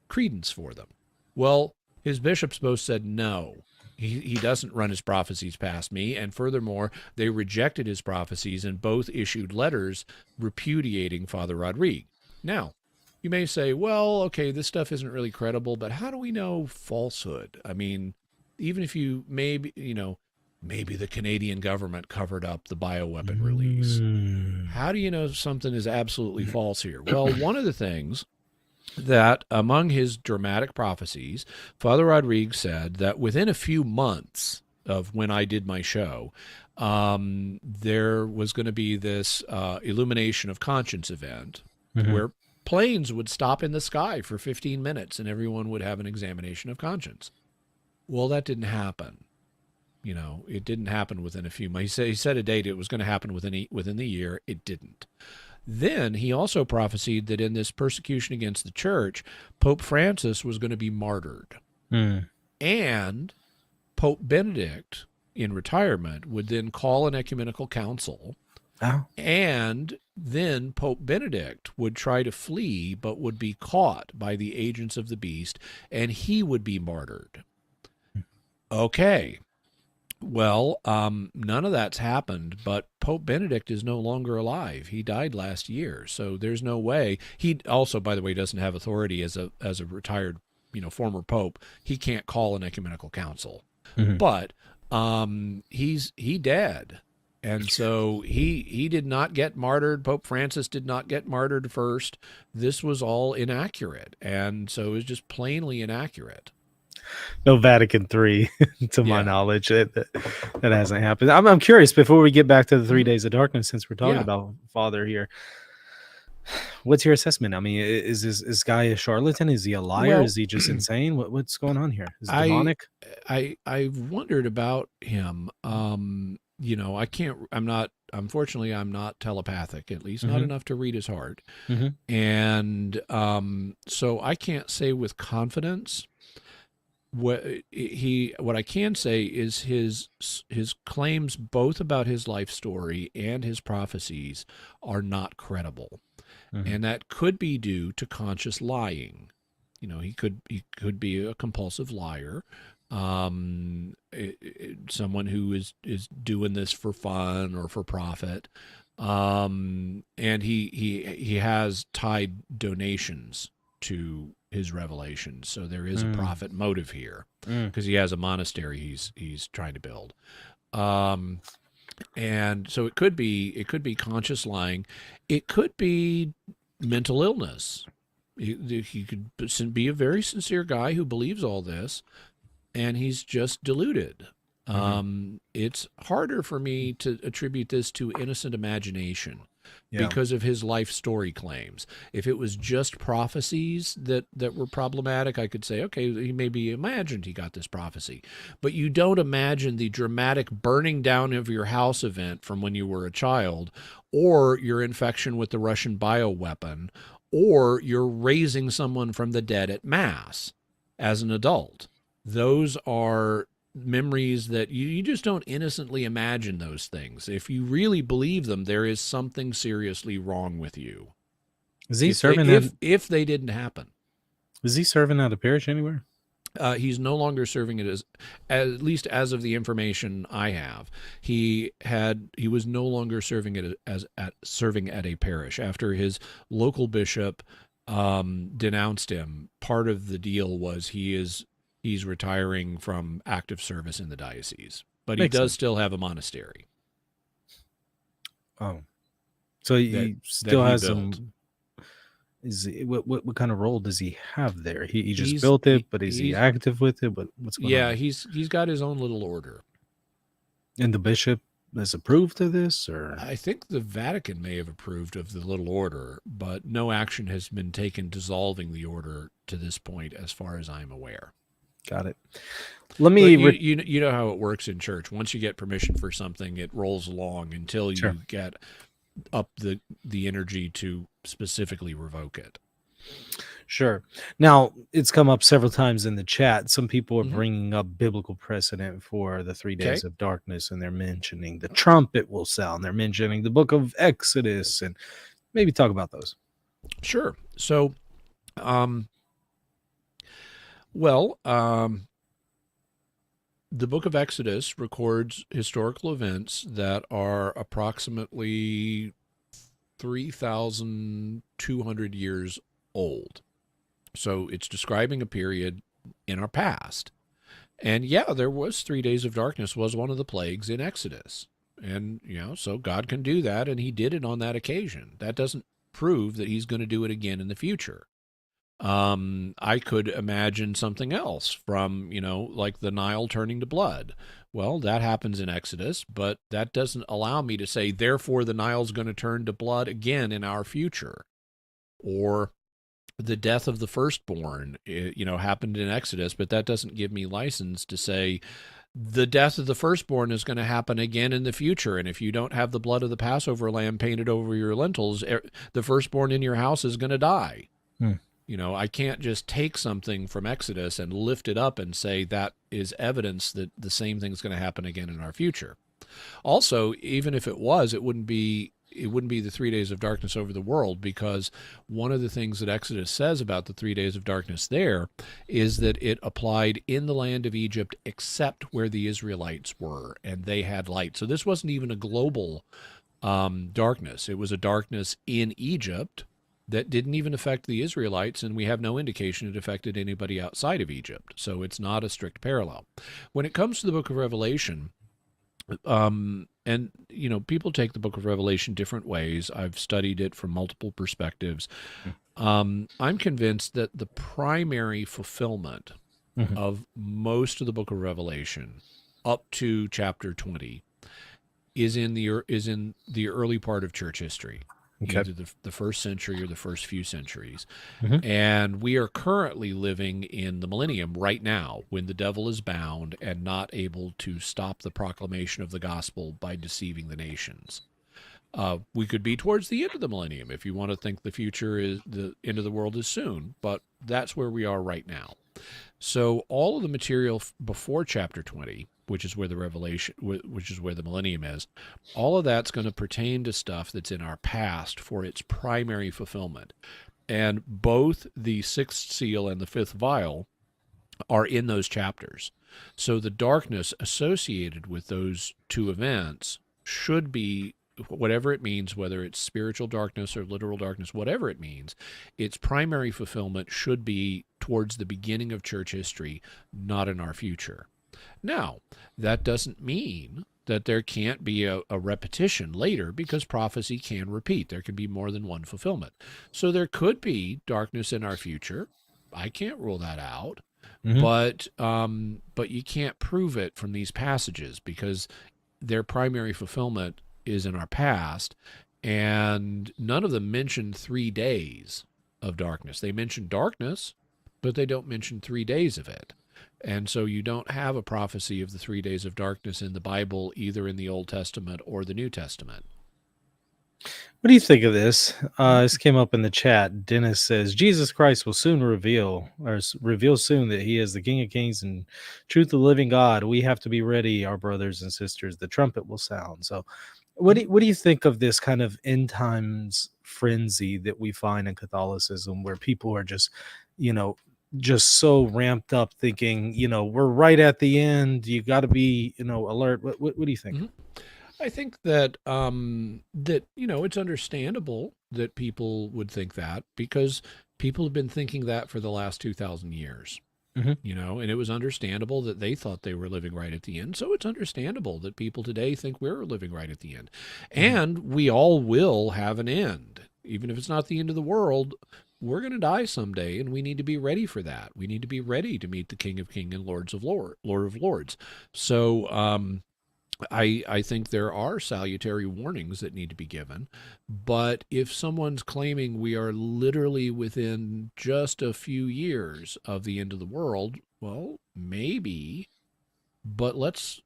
credence for them. Well, his bishops both said no. He doesn't run his prophecies past me, and furthermore, they rejected his prophecies and both issued letters repudiating Father Rodrigue. Now, you may say, well, okay, this stuff isn't really credible, but how do we know falsehood? I mean, even if maybe the Canadian government covered up the bioweapon release. How do you know something is absolutely false here? Well, one of the things that among his dramatic prophecies, Father Rodrigue said that within a few months of when I did my show, there was going to be this illumination of conscience event where planes would stop in the sky for 15 minutes and everyone would have an examination of conscience. Well, that didn't happen. It didn't happen within a few months. He said a date it was going to happen within the year. It didn't. Then he also prophesied that in this persecution against the church, Pope Francis was going to be martyred. Mm. And Pope Benedict, in retirement, would then call an ecumenical council. Oh. And then Pope Benedict would try to flee, but would be caught by the agents of the beast, and he would be martyred. Okay. Well, none of that's happened, but Pope Benedict is no longer alive. He died last year, so there's no way. He also, by the way, doesn't have authority as a retired, former pope. He can't call an ecumenical council, but he dead, and so he did not get martyred. Pope Francis did not get martyred first. This was all inaccurate, and so it was just plainly inaccurate. No Vatican III, to my knowledge. That hasn't happened. I'm curious, before we get back to the 3 days of darkness, since we're talking about Father here, what's your assessment? I mean, is this guy a charlatan? Is he a liar? Is he just insane? What's going on here? Is it demonic? I've wondered about him. Unfortunately, I'm not telepathic, at least not enough to read his heart. And so I can't say with confidence. What I can say is his claims both about his life story and his prophecies are not credible, and that could be due to conscious lying. He could be a compulsive liar, someone who is doing this for fun or for profit, and he has tied donations to his revelations, so there is a profit motive here because he has a monastery he's trying to build, and so it could be conscious lying, it could be mental illness. He could be a very sincere guy who believes all this, and he's just deluded. It's harder for me to attribute this to innocent imagination. Because of his life story claims. If it was just prophecies that were problematic, I could say, okay, he maybe imagined he got this prophecy. But you don't imagine the dramatic burning down of your house event from when you were a child, or your infection with the Russian bioweapon, or you're raising someone from the dead at Mass as an adult. Those are memories that you just don't innocently imagine those things. If you really believe them, there is something seriously wrong with you. Is he if they didn't happen? Is he serving at a parish anywhere? He's no longer serving it at least as of the information I have. He was no longer serving it serving at a parish after his local bishop denounced him. Part of the deal was he's retiring from active service in the diocese, but he does still have a monastery. Oh, so he still has some. What kind of role does he have there? He just built it, but is he active with it? But what's going on? Yeah, he's got his own little order. And the bishop has approved of this, or I think the Vatican may have approved of the little order, but no action has been taken dissolving the order to this point, as far as I'm aware. Got it. Let me. You know how it works in church. Once you get permission for something, it rolls along until you get up the energy to specifically revoke it. Sure. Now, it's come up several times in the chat. Some people are bringing up biblical precedent for the 3 days of darkness, and they're mentioning the trumpet will sound. They're mentioning the book of Exodus, and maybe talk about those. Sure. So, the book of Exodus records historical events that are approximately 3,200 years old. So it's describing a period in our past. And there was 3 days of darkness was one of the plagues in Exodus. And, so God can do that, and he did it on that occasion. That doesn't prove that he's going to do it again in the future. I could imagine something else from, like the Nile turning to blood. Well, that happens in Exodus, but that doesn't allow me to say, therefore, the Nile's going to turn to blood again in our future. Or the death of the firstborn, happened in Exodus, but that doesn't give me license to say the death of the firstborn is going to happen again in the future. And if you don't have the blood of the Passover lamb painted over your lintels, the firstborn in your house is going to die. Hmm. I can't just take something from Exodus and lift it up and say that is evidence that the same thing's going to happen again in our future. Also, even if it was, it wouldn't be the 3 days of darkness over the world, because one of the things that Exodus says about the 3 days of darkness there is that it applied in the land of Egypt except where the Israelites were and they had light. So this wasn't even a global darkness. It was a darkness in Egypt that didn't even affect the Israelites, and we have no indication it affected anybody outside of Egypt. So it's not a strict parallel. When it comes to the book of Revelation, and people take the book of Revelation different ways. I've studied it from multiple perspectives. I'm convinced that the primary fulfillment Mhm. of most of the book of Revelation up to chapter 20 is in the early part of church history, Okay. either the first century or the first few centuries. Mhm. And we are currently living in the millennium right now, when the devil is bound and not able to stop the proclamation of the gospel by deceiving the nations. We could be towards the end of the millennium if you want to think the future is the end of the world is soon, but that's where we are right now. So all of the material before chapter 20, which is where the revelation, which is where the millennium is, all of that's going to pertain to stuff that's in our past for its primary fulfillment. And both the sixth seal and the fifth vial are in those chapters. So the darkness associated with those two events should be, whatever it means, whether it's spiritual darkness or literal darkness, whatever it means, its primary fulfillment should be towards the beginning of church history, not in our future. Now, that doesn't mean that there can't be a repetition later, because prophecy can repeat. There can be more than one fulfillment. So there could be darkness in our future. I can't rule that out. Mhm. But you can't prove it from these passages, because their primary fulfillment is in our past, and none of them mention 3 days of darkness. They mention darkness, but they don't mention 3 days of it. And so you don't have a prophecy of the 3 days of darkness in the Bible, either in the Old Testament or the New Testament. What do you think of this? This came up in the chat. Dennis says Jesus Christ will soon reveal soon that he is the King of Kings and truth of the living God. We have to be ready, our brothers and sisters. The trumpet will sound. So, what do you think of this kind of end times frenzy that we find in Catholicism, where people are just, you know, just so ramped up, thinking, we're right at the end. You got to be, alert. What do you think? Mhm. I think that it's understandable that people would think that, because people have been thinking that for the last 2,000 years. Hmm. And it was understandable that they thought they were living right at the end. So it's understandable that people today think we're living right at the end. Hmm. And we all will have an end. Even if it's not the end of the world, we're going to die someday, and we need to be ready for that. We need to be ready to meet the King of Kings and Lord of Lords. So, I think there are salutary warnings that need to be given. But if someone's claiming we are literally within just a few years of the end of the world, well, maybe, but let's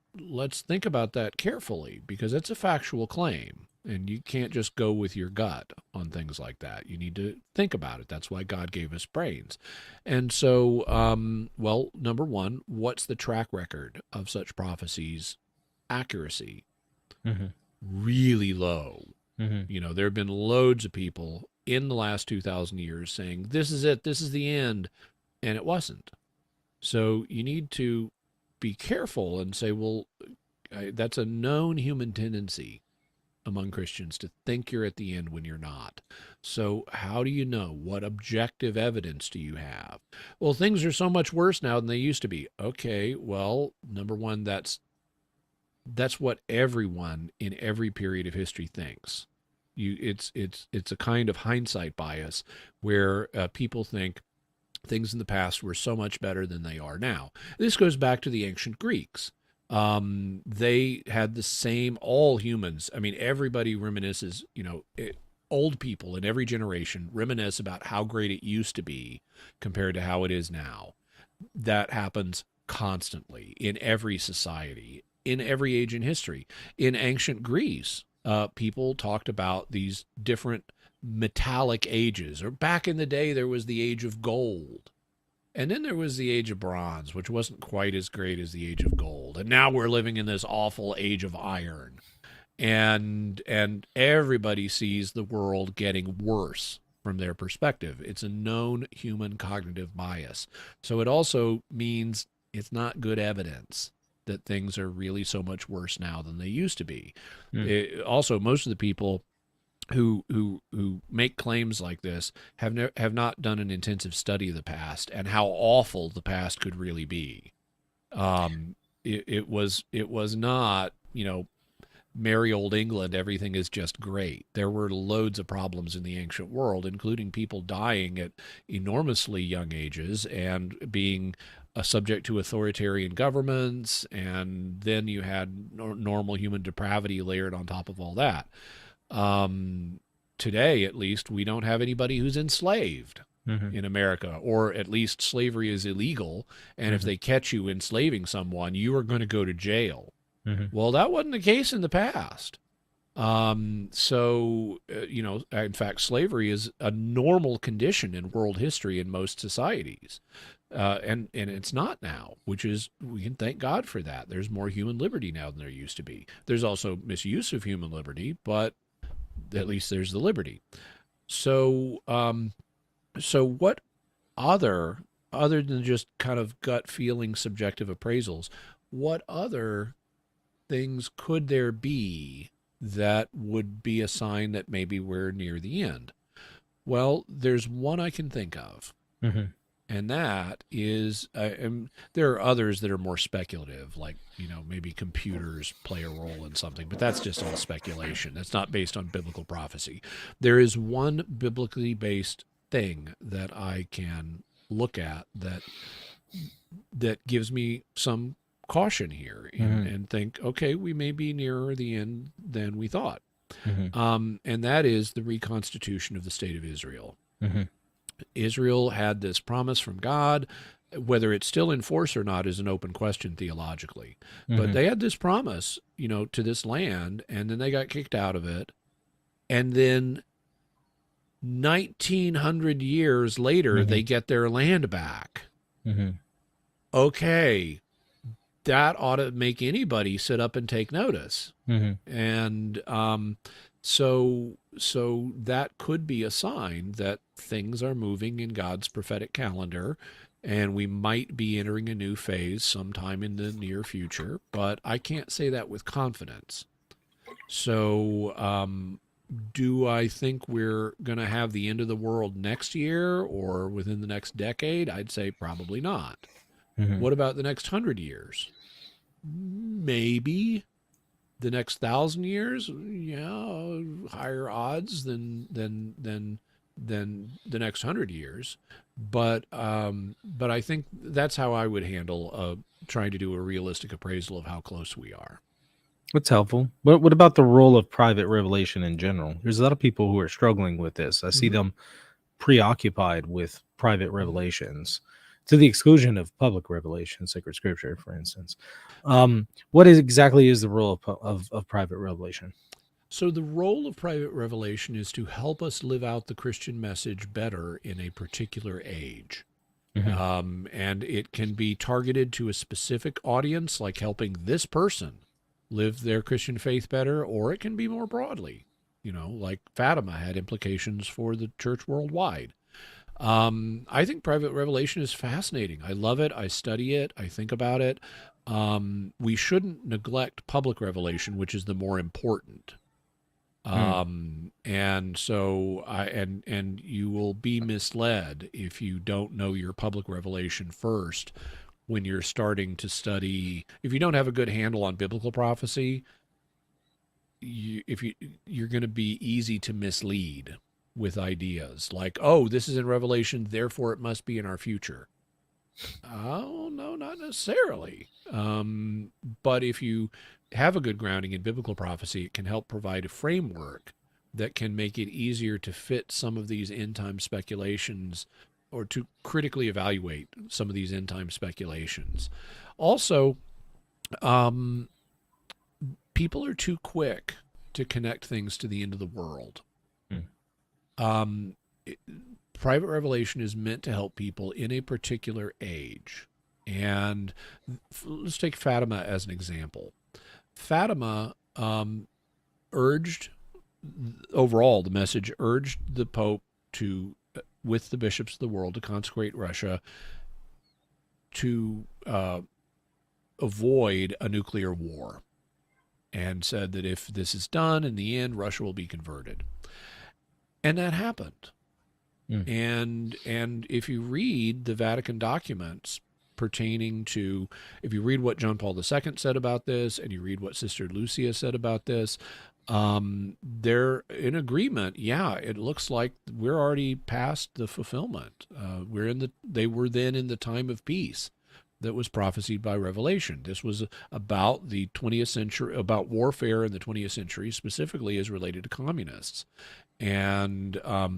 think about that carefully, because it's a factual claim. And you can't just go with your gut on things like that. You need to think about it. That's why God gave us brains. And so, well, number one, what's the track record of such prophecies? Accuracy Hmm. really low. Hmm. There have been loads of people in the last 2,000 years saying, this is it, this is the end, and it wasn't. So you need to be careful and say, well, that's a known human tendency among Christians to think you're at the end when you're not. So how do you know? What objective evidence do you have? Well, things are so much worse now than they used to be. Okay, well, number one, that's what everyone in every period of history thinks. It's a kind of hindsight bias, where people think things in the past were so much better than they are now. This goes back to the ancient Greeks. They had the same, all humans. I mean, everybody reminisces. Old people in every generation reminisce about how great it used to be compared to how it is now. That happens constantly in every society, in every age in history. In ancient Greece, people talked about these different metallic ages, or back in the day, there was the age of gold. And then there was the age of bronze, which wasn't quite as great as the age of gold. And now we're living in this awful age of iron. And everybody sees the world getting worse from their perspective. It's a known human cognitive bias. So it also means it's not good evidence that things are really so much worse now than they used to be. Also, most of the people who make claims like this have not done an intensive study of the past and how awful the past could really be. It was not, merry old England, everything is just great. There were loads of problems in the ancient world, including people dying at enormously young ages and being subject to authoritarian governments, and then you had normal human depravity layered on top of all that. Today, at least, we don't have anybody who's enslaved in America, or at least slavery is illegal. And if they catch you enslaving someone, you are going to go to jail. Well, that wasn't the case in the past. In fact, slavery is a normal condition in world history in most societies. And it's not now, which is, we can thank God for that. There's more human liberty now than there used to be. There's also misuse of human liberty, but at least there's the liberty. So, what other than just kind of gut feeling subjective appraisals, what other things could there be that would be a sign that maybe we're near the end? Well, there's one I can think of. And that is, there are others that are more speculative, like, maybe computers play a role in something, but that's just all speculation. That's not based on biblical prophecy. There is one biblically based thing that I can look at that gives me some caution here and think, okay, we may be nearer the end than we thought. And that is the reconstitution of the state of Israel. Israel had this promise from God. Whether it's still in force or not is an open question theologically. But they had this promise, to this land, and then they got kicked out of it. And then 1900 years later, they get their land back. Okay, that ought to make anybody sit up and take notice. And so that could be a sign that things are moving in God's prophetic calendar, and we might be entering a new phase sometime in the near future, but I can't say that with confidence. So, do I think we're going to have the end of the world next year or within the next decade? I'd say probably not. What about the next 100 years? Maybe. The next 1,000 years, yeah, higher odds than the next 100 years. But I think that's how I would handle trying to do a realistic appraisal of how close we are. That's helpful. But what about the role of private revelation in general? There's a lot of people who are struggling with this. I see them preoccupied with private revelations to the exclusion of public revelation, sacred scripture, for instance. What exactly is the role of private revelation? So the role of private revelation is to help us live out the Christian message better in a particular age. And it can be targeted to a specific audience, like helping this person live their Christian faith better, or it can be more broadly, like Fatima had implications for the church worldwide. I think private revelation is fascinating. I love it. I study it. I think about it. We shouldn't neglect public revelation, which is the more important. And so and you will be misled if you don't know your public revelation first when you're starting to study. If you don't have a good handle on biblical prophecy, you're going to be easy to mislead with ideas like, oh, this is in Revelation, therefore it must be in our future. Oh, no, not necessarily. But if you have a good grounding in biblical prophecy, it can help provide a framework that can make it easier to fit some of these end time speculations or to critically evaluate some of these end time speculations. Also, um, people are too quick to connect things to the end of the world. Hmm. Um, Private revelation is meant to help people in a particular age. And let's take Fatima as an example. Fatima urged, overall, the message urged the Pope to, with the bishops of the world, to consecrate Russia to avoid a nuclear war, and said that if this is done, in the end, Russia will be converted. And that happened. And if you read the Vatican documents pertaining to, if you read what John Paul II said about this, and you read what Sister Lucia said about this, they're in agreement. Yeah, it looks like we're already past the fulfillment. They were then in the time of peace that was prophesied by Revelation. This was about the 20th century, about warfare in the 20th century, specifically as related to communists. And a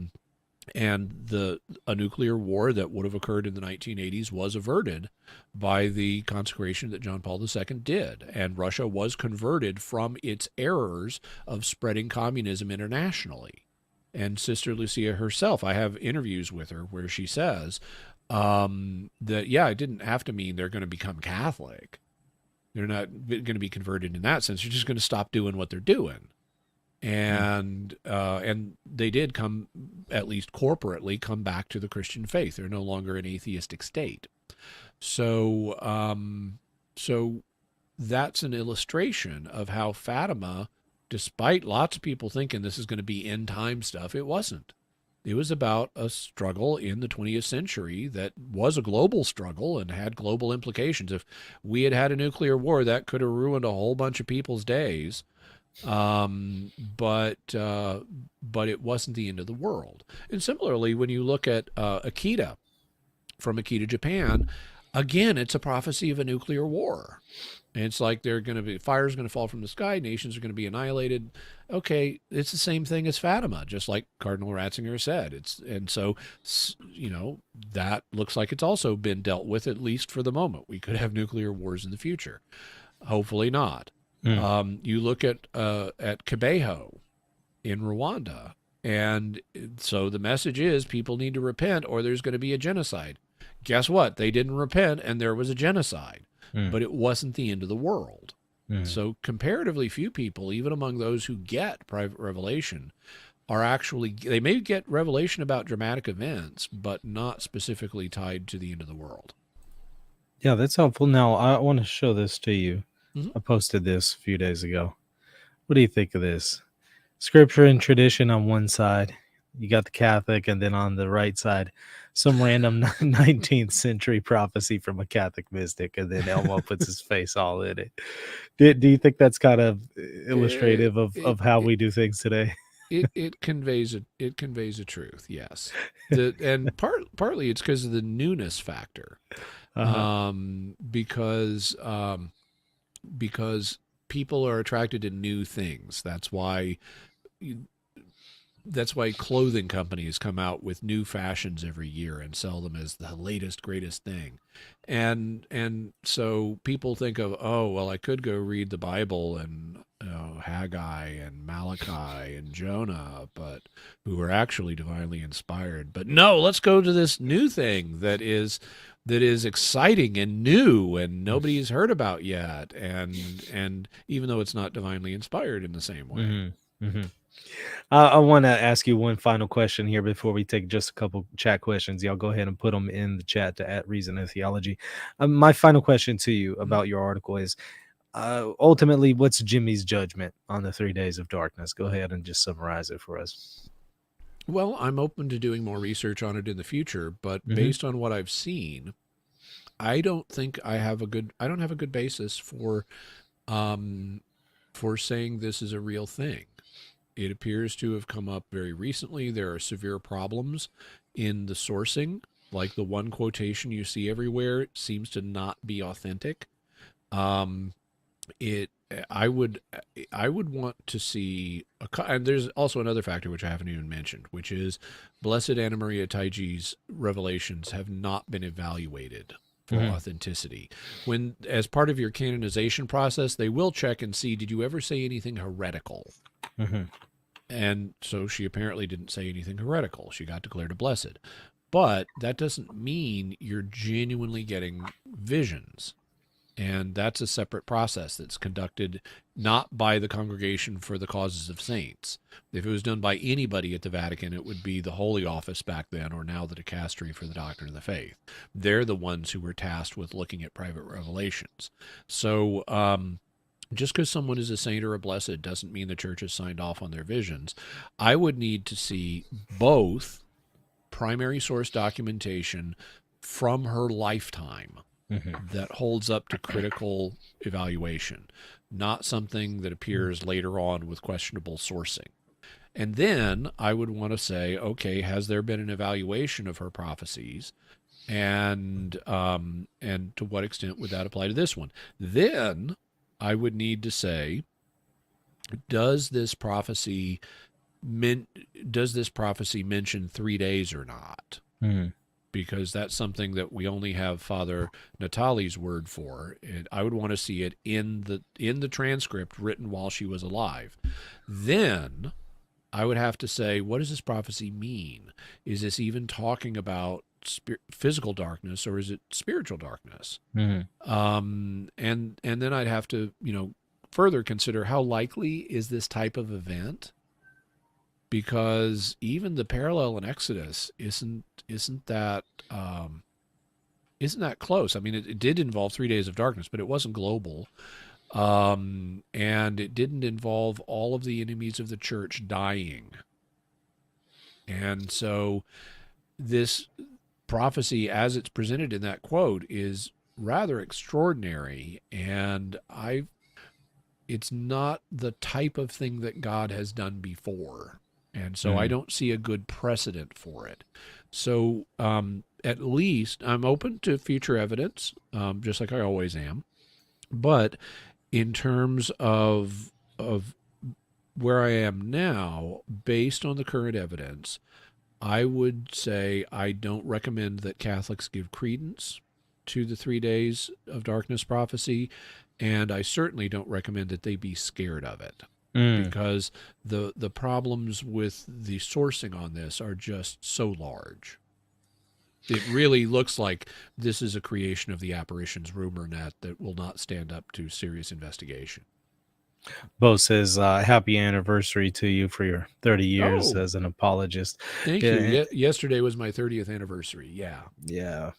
nuclear war that would have occurred in the 1980s was averted by the consecration that John Paul II did, and Russia was converted from its errors of spreading communism internationally. And Sister Lucia herself, I have interviews with her where she says that, yeah, it didn't have to mean they're going to become Catholic. They're not going to be converted in that sense. They're just going to stop doing what they're doing. And they did come, at least corporately, come back to the Christian faith. They're no longer an atheistic state. So that's an illustration of how Fatima, despite lots of people thinking this is going to be end time stuff, it wasn't. It was about a struggle in the 20th century that was a global struggle and had global implications. If we had had a nuclear war, that could have ruined a whole bunch of people's days. But it wasn't the end of the world. And similarly, when you look at Akita, from Akita, Japan, again, it's a prophecy of a nuclear war. And it's like fire's going to fall from the sky, nations are going to be annihilated. Okay, it's the same thing as Fatima, just like Cardinal Ratzinger said. That looks like it's also been dealt with, at least for the moment. We could have nuclear wars in the future. Hopefully not. You look at Kibeho in Rwanda, and so the message is people need to repent or there's going to be a genocide. Guess what? They didn't repent and there was a genocide, but it wasn't the end of the world. So comparatively few people, even among those who get private revelation, they may get revelation about dramatic events, but not specifically tied to the end of the world. Yeah, that's helpful. Now, I want to show this to you. I posted this a few days ago. What do you think of this? Scripture and tradition on one side. You got the Catholic, and then on the right side, some random 19th century prophecy from a Catholic mystic, and then Elmo puts his face all in it. Do you think that's kind of illustrative of how we do things today? It conveys a truth, yes. Partly it's because of the newness factor, because people are attracted to new things. That's why clothing companies come out with new fashions every year and sell them as the latest, greatest thing. And so people think of, oh, well, I could go read the Bible and Haggai and Malachi and Jonah, but who are actually divinely inspired. But no, let's go to this new thing that is exciting and new and nobody's heard about yet, and even though it's not divinely inspired in the same way. I want to ask you one final question here before we take just a couple chat questions. Y'all go ahead and put them in the chat to @Reason and Theology. My final question to you about your article is, ultimately, what's Jimmy's judgment on the 3 days of darkness? Go ahead and just summarize it for us. Well, I'm open to doing more research on it in the future, but based on what I've seen, I don't think I don't have a good basis for saying this is a real thing. It appears to have come up very recently. There are severe problems in the sourcing, like the one quotation you see everywhere seems to not be authentic. I would want to see and there's also another factor which I haven't even mentioned, which is Blessed Anna Maria Taiji's revelations have not been evaluated for Hmm. authenticity. When, as part of your canonization process, they will check and see, did you ever say anything heretical? Hmm. And so she apparently didn't say anything heretical. She got declared a blessed. But that doesn't mean you're genuinely getting visions. And that's a separate process that's conducted not by the Congregation for the Causes of Saints. If it was done by anybody at the Vatican, it would be the Holy Office back then, or now the Dicastery for the Doctrine of the Faith. They're the ones who were tasked with looking at private revelations. So, just because someone is a saint or a blessed doesn't mean the church has signed off on their visions. I would need to see both primary source documentation from her lifetime Hmm. that holds up to critical evaluation, not something that appears later on with questionable sourcing. And then I would want to say, okay, has there been an evaluation of her prophecies? And to what extent would that apply to this one? Then I would need to say, does this prophecy does this prophecy mention 3 days or not? Hmm. Because that's something that we only have Father Natali's word for. And I would want to see it in the transcript written while she was alive. Then I would have to say, what does this prophecy mean? Is this even talking about physical darkness, or is it spiritual darkness? Hmm. And then I'd have to, further consider how likely is this type of event, because even the parallel in Exodus isn't that isn't that close. I mean, it did involve 3 days of darkness, but it wasn't global, and it didn't involve all of the enemies of the church dying. And so this prophecy, as it's presented in that quote, is rather extraordinary, and it's not the type of thing that God has done before. And so I Hmm. don't see a good precedent for it. So at least I'm open to future evidence, just like I always am. But in terms of where I am now, based on the current evidence, I would say I don't recommend that Catholics give credence to the 3 days of darkness prophecy, and I certainly don't recommend that they be scared of it, Hmm. because the problems with the sourcing on this are just so large. It really looks like this is a creation of the apparitions rumor net that will not stand up to serious investigation. Bo says, happy anniversary to you for your 30 years Oh, as an apologist. thank you. Yeah, Yesterday was my 30th anniversary. Yeah. yeah.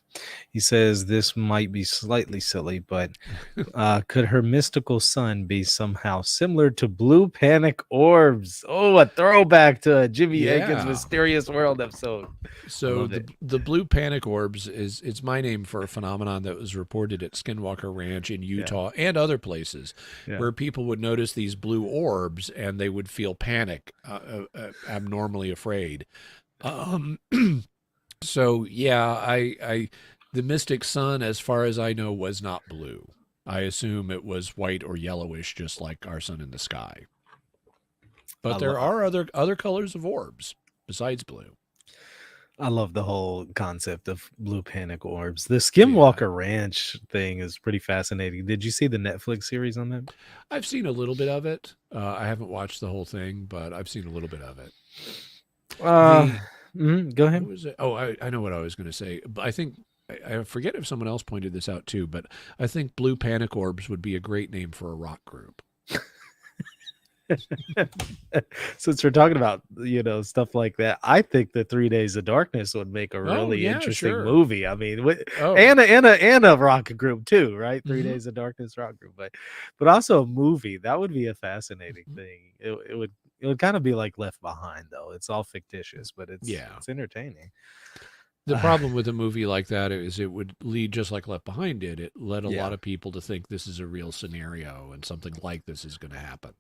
He says this might be slightly silly, but could her mystical son be somehow similar to blue panic orbs? Oh, a throwback to Jimmy Akin's Yeah. Mysterious World episode. I So love the it. the blue panic orbs is it's my name for a phenomenon that was reported at Skinwalker Ranch in Yeah, Utah and other places, yeah. where people would notice these blue orbs and they would feel panic, abnormally afraid. Um, so yeah, I the mystic sun, as far as I know, was not blue. I assume it was white or yellowish, just like our sun in the sky. I But there love. are other colors of orbs besides blue. I love the whole concept of blue panic orbs. The Yeah. Skinwalker Ranch thing is pretty fascinating. Did you see the Netflix series on that? I've seen a little bit of it. I haven't watched the whole thing, but I've seen a little bit of it. Uh, The Go What ahead. was it? Oh, I know what I was going to say. But I think I forget if someone else pointed this out too. But I think Blue Panic Orbs would be a great name for a rock group. Since we're talking about stuff like that, I think the 3 Days of Darkness would make a Oh really yeah, interesting sure. movie. I mean, Oh, and a rock group too, right? Three hmm Days of Darkness rock group, but also a movie that would be a fascinating hmm thing. It would kind of be like Left Behind, though. It's all fictitious, but it's yeah. it's entertaining. The problem with a movie like that is it would lead, just like Left Behind did. It led a lot Yeah. of people to think this is a real scenario and something like this is going to happen.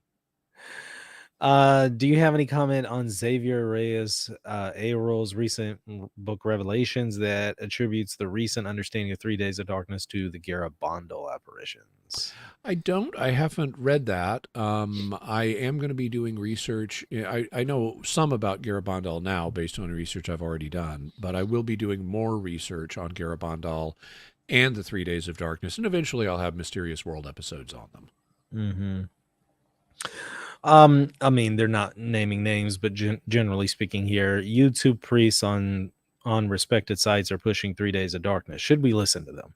Do you have any comment on Xavier Reyes Aarons' recent book Revelations that attributes the recent understanding of 3 days of darkness to the Garabandal apparitions? I don't. I haven't read that. I am going to be doing research. I know some about Garabandal now based on research I've already done, but I will be doing more research on Garabandal and the 3 Days of Darkness, and eventually I'll have Mysterious World episodes on them. Mm-hmm. I mean, they're not naming names, but generally speaking, here, YouTube priests on respected sites are pushing 3 days of darkness. Should we listen to them?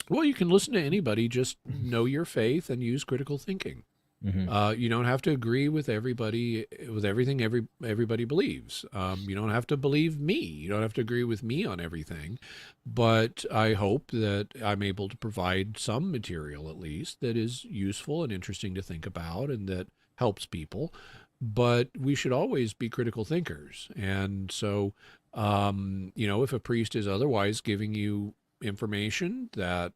Well, you can listen to anybody. Just know your faith and use critical thinking. Mm-hmm. You don't have to agree with everybody, with everything everybody believes. You don't have to believe me. You don't have to agree with me on everything. But I hope that I'm able to provide some material, at least, that is useful and interesting to think about and that helps people. But we should always be critical thinkers. And so, if a priest is otherwise giving you information that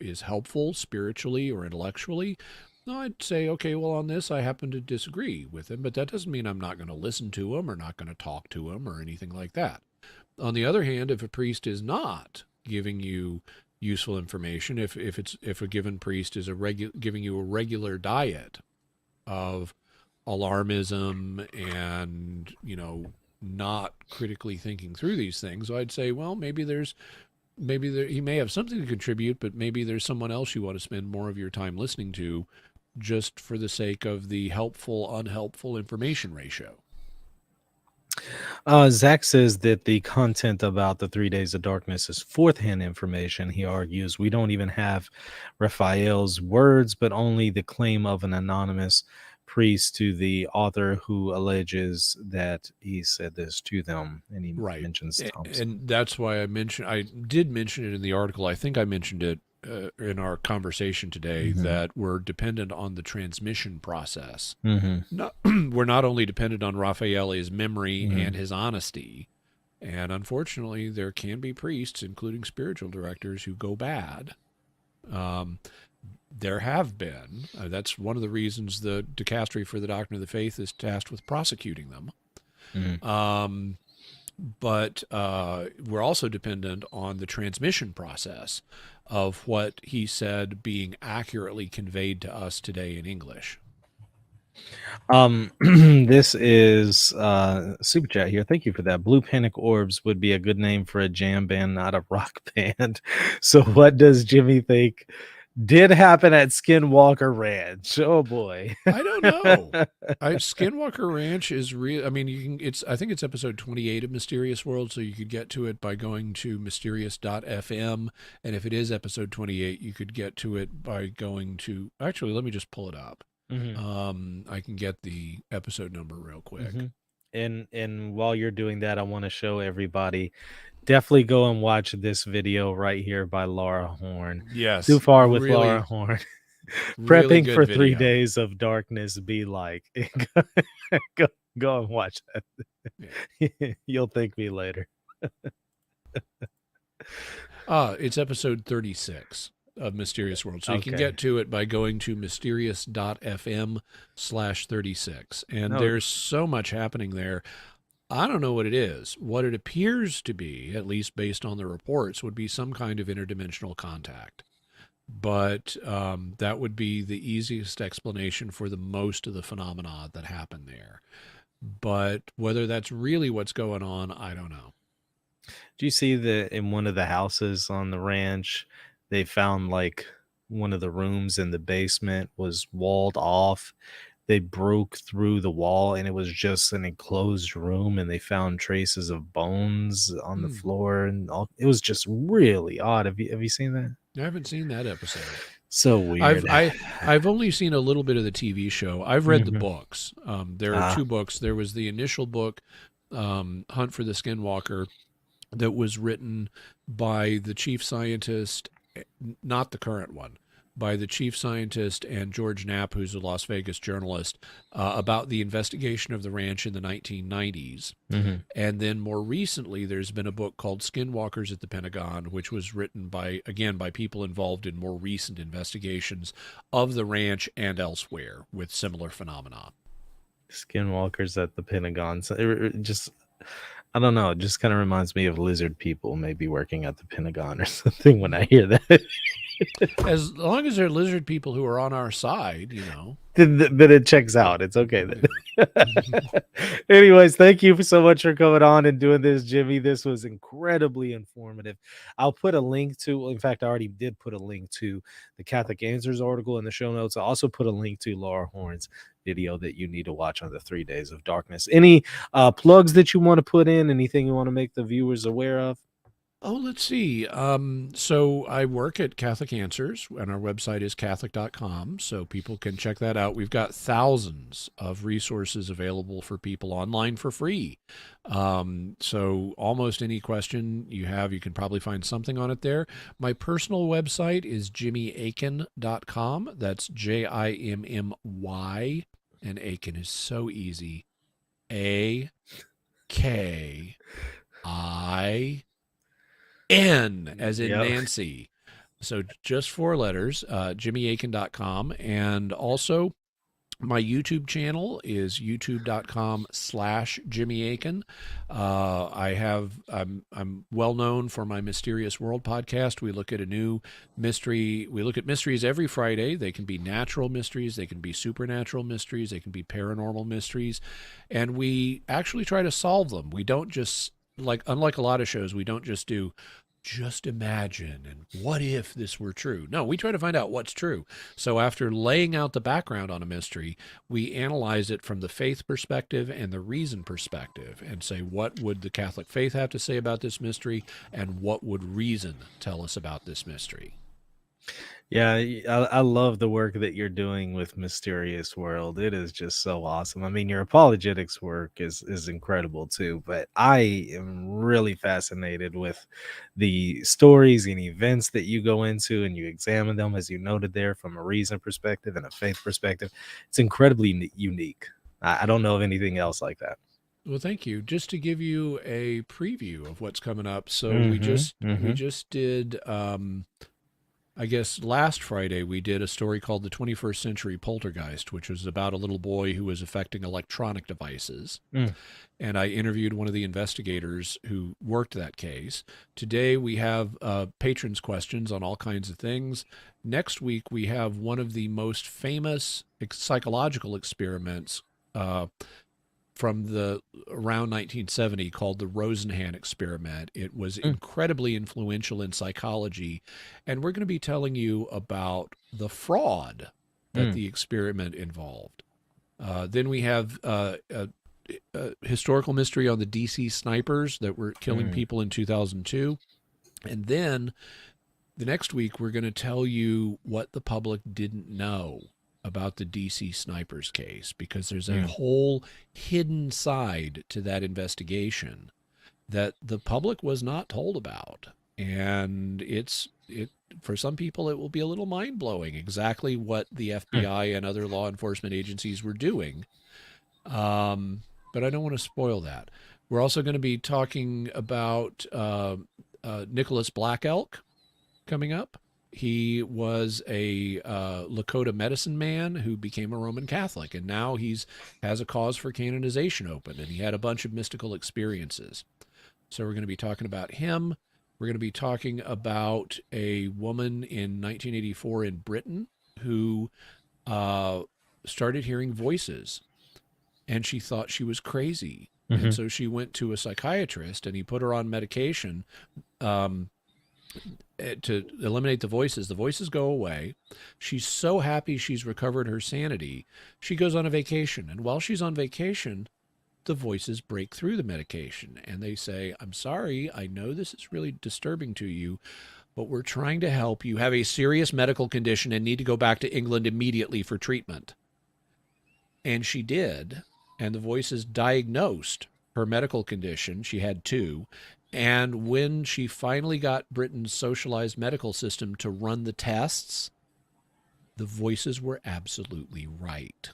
is helpful spiritually or intellectually, no, I'd say, okay, well, on this, I happen to disagree with him, but that doesn't mean I'm not going to listen to him or not going to talk to him or anything like that. On the other hand, if a priest is not giving you useful information, if a given priest is giving you a regular diet of alarmism and not critically thinking through these things, I'd say, well, he may have something to contribute, but maybe there's someone else you want to spend more of your time listening to just for the sake of the helpful, unhelpful information ratio. Zach says that the content about the 3 days of darkness is fourth hand information. He argues we don't even have Raphael's words, but only the claim of an anonymous priest to the author who alleges that he said this to them. And he Right. mentions Thompson. And that's why I did mention it in the article. I think I mentioned it in our conversation today, that we're dependent on the transmission process. We're not only dependent on Raphael's memory and his honesty, and unfortunately, there can be priests, including spiritual directors, who go bad. There have been. That's one of the reasons the Dicastery for the Doctrine of the Faith is tasked with prosecuting them. But we're also dependent on the transmission process of what he said being accurately conveyed to us today in English. This is super chat here. Thank you for that. Blue Panic Orbs would be a good name for a jam band, not a rock band. So what does Jimmy think did happen at Skinwalker Ranch? Oh boy. I don't know. Skinwalker Ranch is real. I mean, I think it's episode 28 of Mysterious World, so you could get to it by going to mysterious.fm. And if it is episode 28, you could get to it by going to, actually, let me just pull it up. I can get the episode number real quick. And while you're doing that, I want to show everybody, definitely go and watch this video right here by Laura Horn. Yes. Too Far with Laura Horn. Really Prepping for video. 3 days of darkness be like. Go and watch that. Yeah. You'll thank me later. It's episode 36 of Mysterious World. So you can get to it by going to mysterious.fm/36. And there's so much happening there. I don't know what it is. What it appears to be, at least based on the reports, would be some kind of interdimensional contact. But that would be the easiest explanation for the most of the phenomena that happen there. But whether that's really what's going on, I don't know. Do you see that in one of the houses on the ranch, they found like one of the rooms in the basement was walled off? They broke through the wall and it was just an enclosed room, and they found traces of bones on the floor, and it was just really odd. Have you seen that? I haven't seen that episode. So weird. I've only seen a little bit of the TV show. I've read the books. There are 2 books. There was the initial book, Hunt for the Skinwalker, that was written by the chief scientist, not the current one, by the chief scientist and George Knapp, who's a Las Vegas journalist, about the investigation of the ranch in the 1990s. And then more recently, there's been a book called Skinwalkers at the Pentagon, which was written by people involved in more recent investigations of the ranch and elsewhere with similar phenomena. Skinwalkers at the Pentagon. So it just, I don't know. It just kind of reminds me of lizard people maybe working at the Pentagon or something when I hear that. As long as they're lizard people who are on our side, you know. Then it checks out. It's okay then. Yeah. Anyways, thank you so much for coming on and doing this, Jimmy. This was incredibly informative. I'll put a link to, in fact, I already did put a link to the Catholic Answers article in the show notes. I also put a link to Laura Horn's video that you need to watch on the 3 Days of Darkness. Any plugs that you want to put in? Anything you want to make the viewers aware of? Oh, let's see. So I work at Catholic Answers, and our website is Catholic.com, so people can check that out. We've got thousands of resources available for people online for free. So almost any question you have, you can probably find something on it there. My personal website is jimmyakin.com. That's Jimmy, and Akin is so easy. AKIN, as in Yep. Nancy. So just 4 letters, jimmyakin.com. And also my YouTube channel is youtube.com/JimmyAkin. I'm well known for my Mysterious World podcast. We look at a new mystery. We look at mysteries every Friday. They can be natural mysteries. They can be supernatural mysteries. They can be paranormal mysteries. And we actually try to solve them. We don't just, unlike a lot of shows, we don't just do just imagine and what if this were true. No, we try to find out what's true. So after laying out the background on a mystery, we analyze it from the faith perspective and the reason perspective and say, what would the Catholic faith have to say about this mystery, and what would reason tell us about this mystery? Yeah, I love the work that you're doing with Mysterious World. It is just so awesome. I mean, your apologetics work is incredible too, but I am really fascinated with the stories and events that you go into and you examine them, as you noted there, from a reason perspective and a faith perspective. It's incredibly unique. I don't know of anything else like that. Well, thank you. Just to give you a preview of what's coming up. So we Mm-hmm. just did I guess last Friday we did a story called The 21st Century Poltergeist, which was about a little boy who was affecting electronic devices. Mm. And I interviewed one of the investigators who worked that case. Today we have patrons' questions on all kinds of things. Next week we have one of the most famous psychological experiments from the around 1970 called the Rosenhan experiment. It was Mm. incredibly influential in psychology, and we're going to be telling you about the fraud that Mm. the experiment involved. Then we have a historical mystery on the DC snipers that were killing Mm. people in 2002. And then the next week, we're going to tell you what the public didn't know about the DC snipers case, because there's a Mm. whole hidden side to that investigation that the public was not told about. And it for some people, it will be a little mind-blowing exactly what the FBI and other law enforcement agencies were doing. But I don't want to spoil that. We're also going to be talking about Nicholas Black Elk coming up. He was a Lakota medicine man who became a Roman Catholic, and now has a cause for canonization open, and he had a bunch of mystical experiences. So we're going to be talking about him. We're going to be talking about a woman in 1984 in Britain who started hearing voices, and she thought she was crazy. Mm-hmm. And so she went to a psychiatrist, and he put her on medication to eliminate the voices. The voices go away. She's so happy she's recovered her sanity. She goes on a vacation, and while she's on vacation, the voices break through the medication, and they say, "I'm sorry, I know this is really disturbing to you, but we're trying to help. You have a serious medical condition and need to go back to England immediately for treatment." And she did, and the voices diagnosed her medical condition. She had 2. And when she finally got Britain's socialized medical system to run the tests, the voices were absolutely right.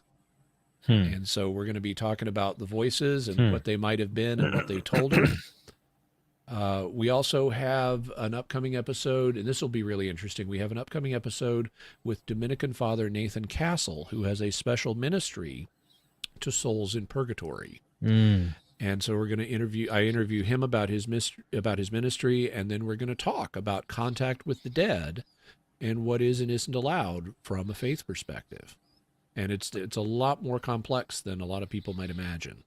And so we're going to be talking about the voices and what they might have been and what they told her. We also have an upcoming episode, and this will be really interesting. We have an upcoming episode with Dominican Father Nathan Castle, who has a special ministry to souls in purgatory. Mm. And so we're going to I interview him about his ministry, and then we're going to talk about contact with the dead and what is and isn't allowed from a faith perspective. And it's a lot more complex than a lot of people might imagine.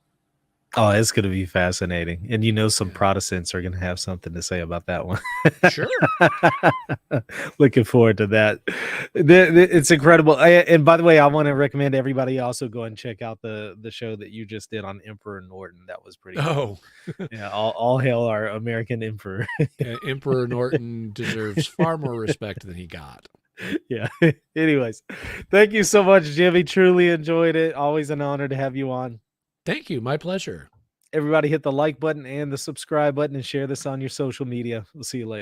Oh, it's going to be fascinating. And you know, some Yeah. Protestants are going to have something to say about that one. Sure. Looking forward to that. It's incredible. And by the way, I want to recommend everybody also go and check out the show that you just did on Emperor Norton. That was pretty cool. Oh, Yeah, all hail our American emperor. Emperor Norton deserves far more respect than he got. Yeah. Anyways, thank you so much, Jimmy. Truly enjoyed it. Always an honor to have you on. Thank you. My pleasure. Everybody hit the like button and the subscribe button and share this on your social media. We'll see you later.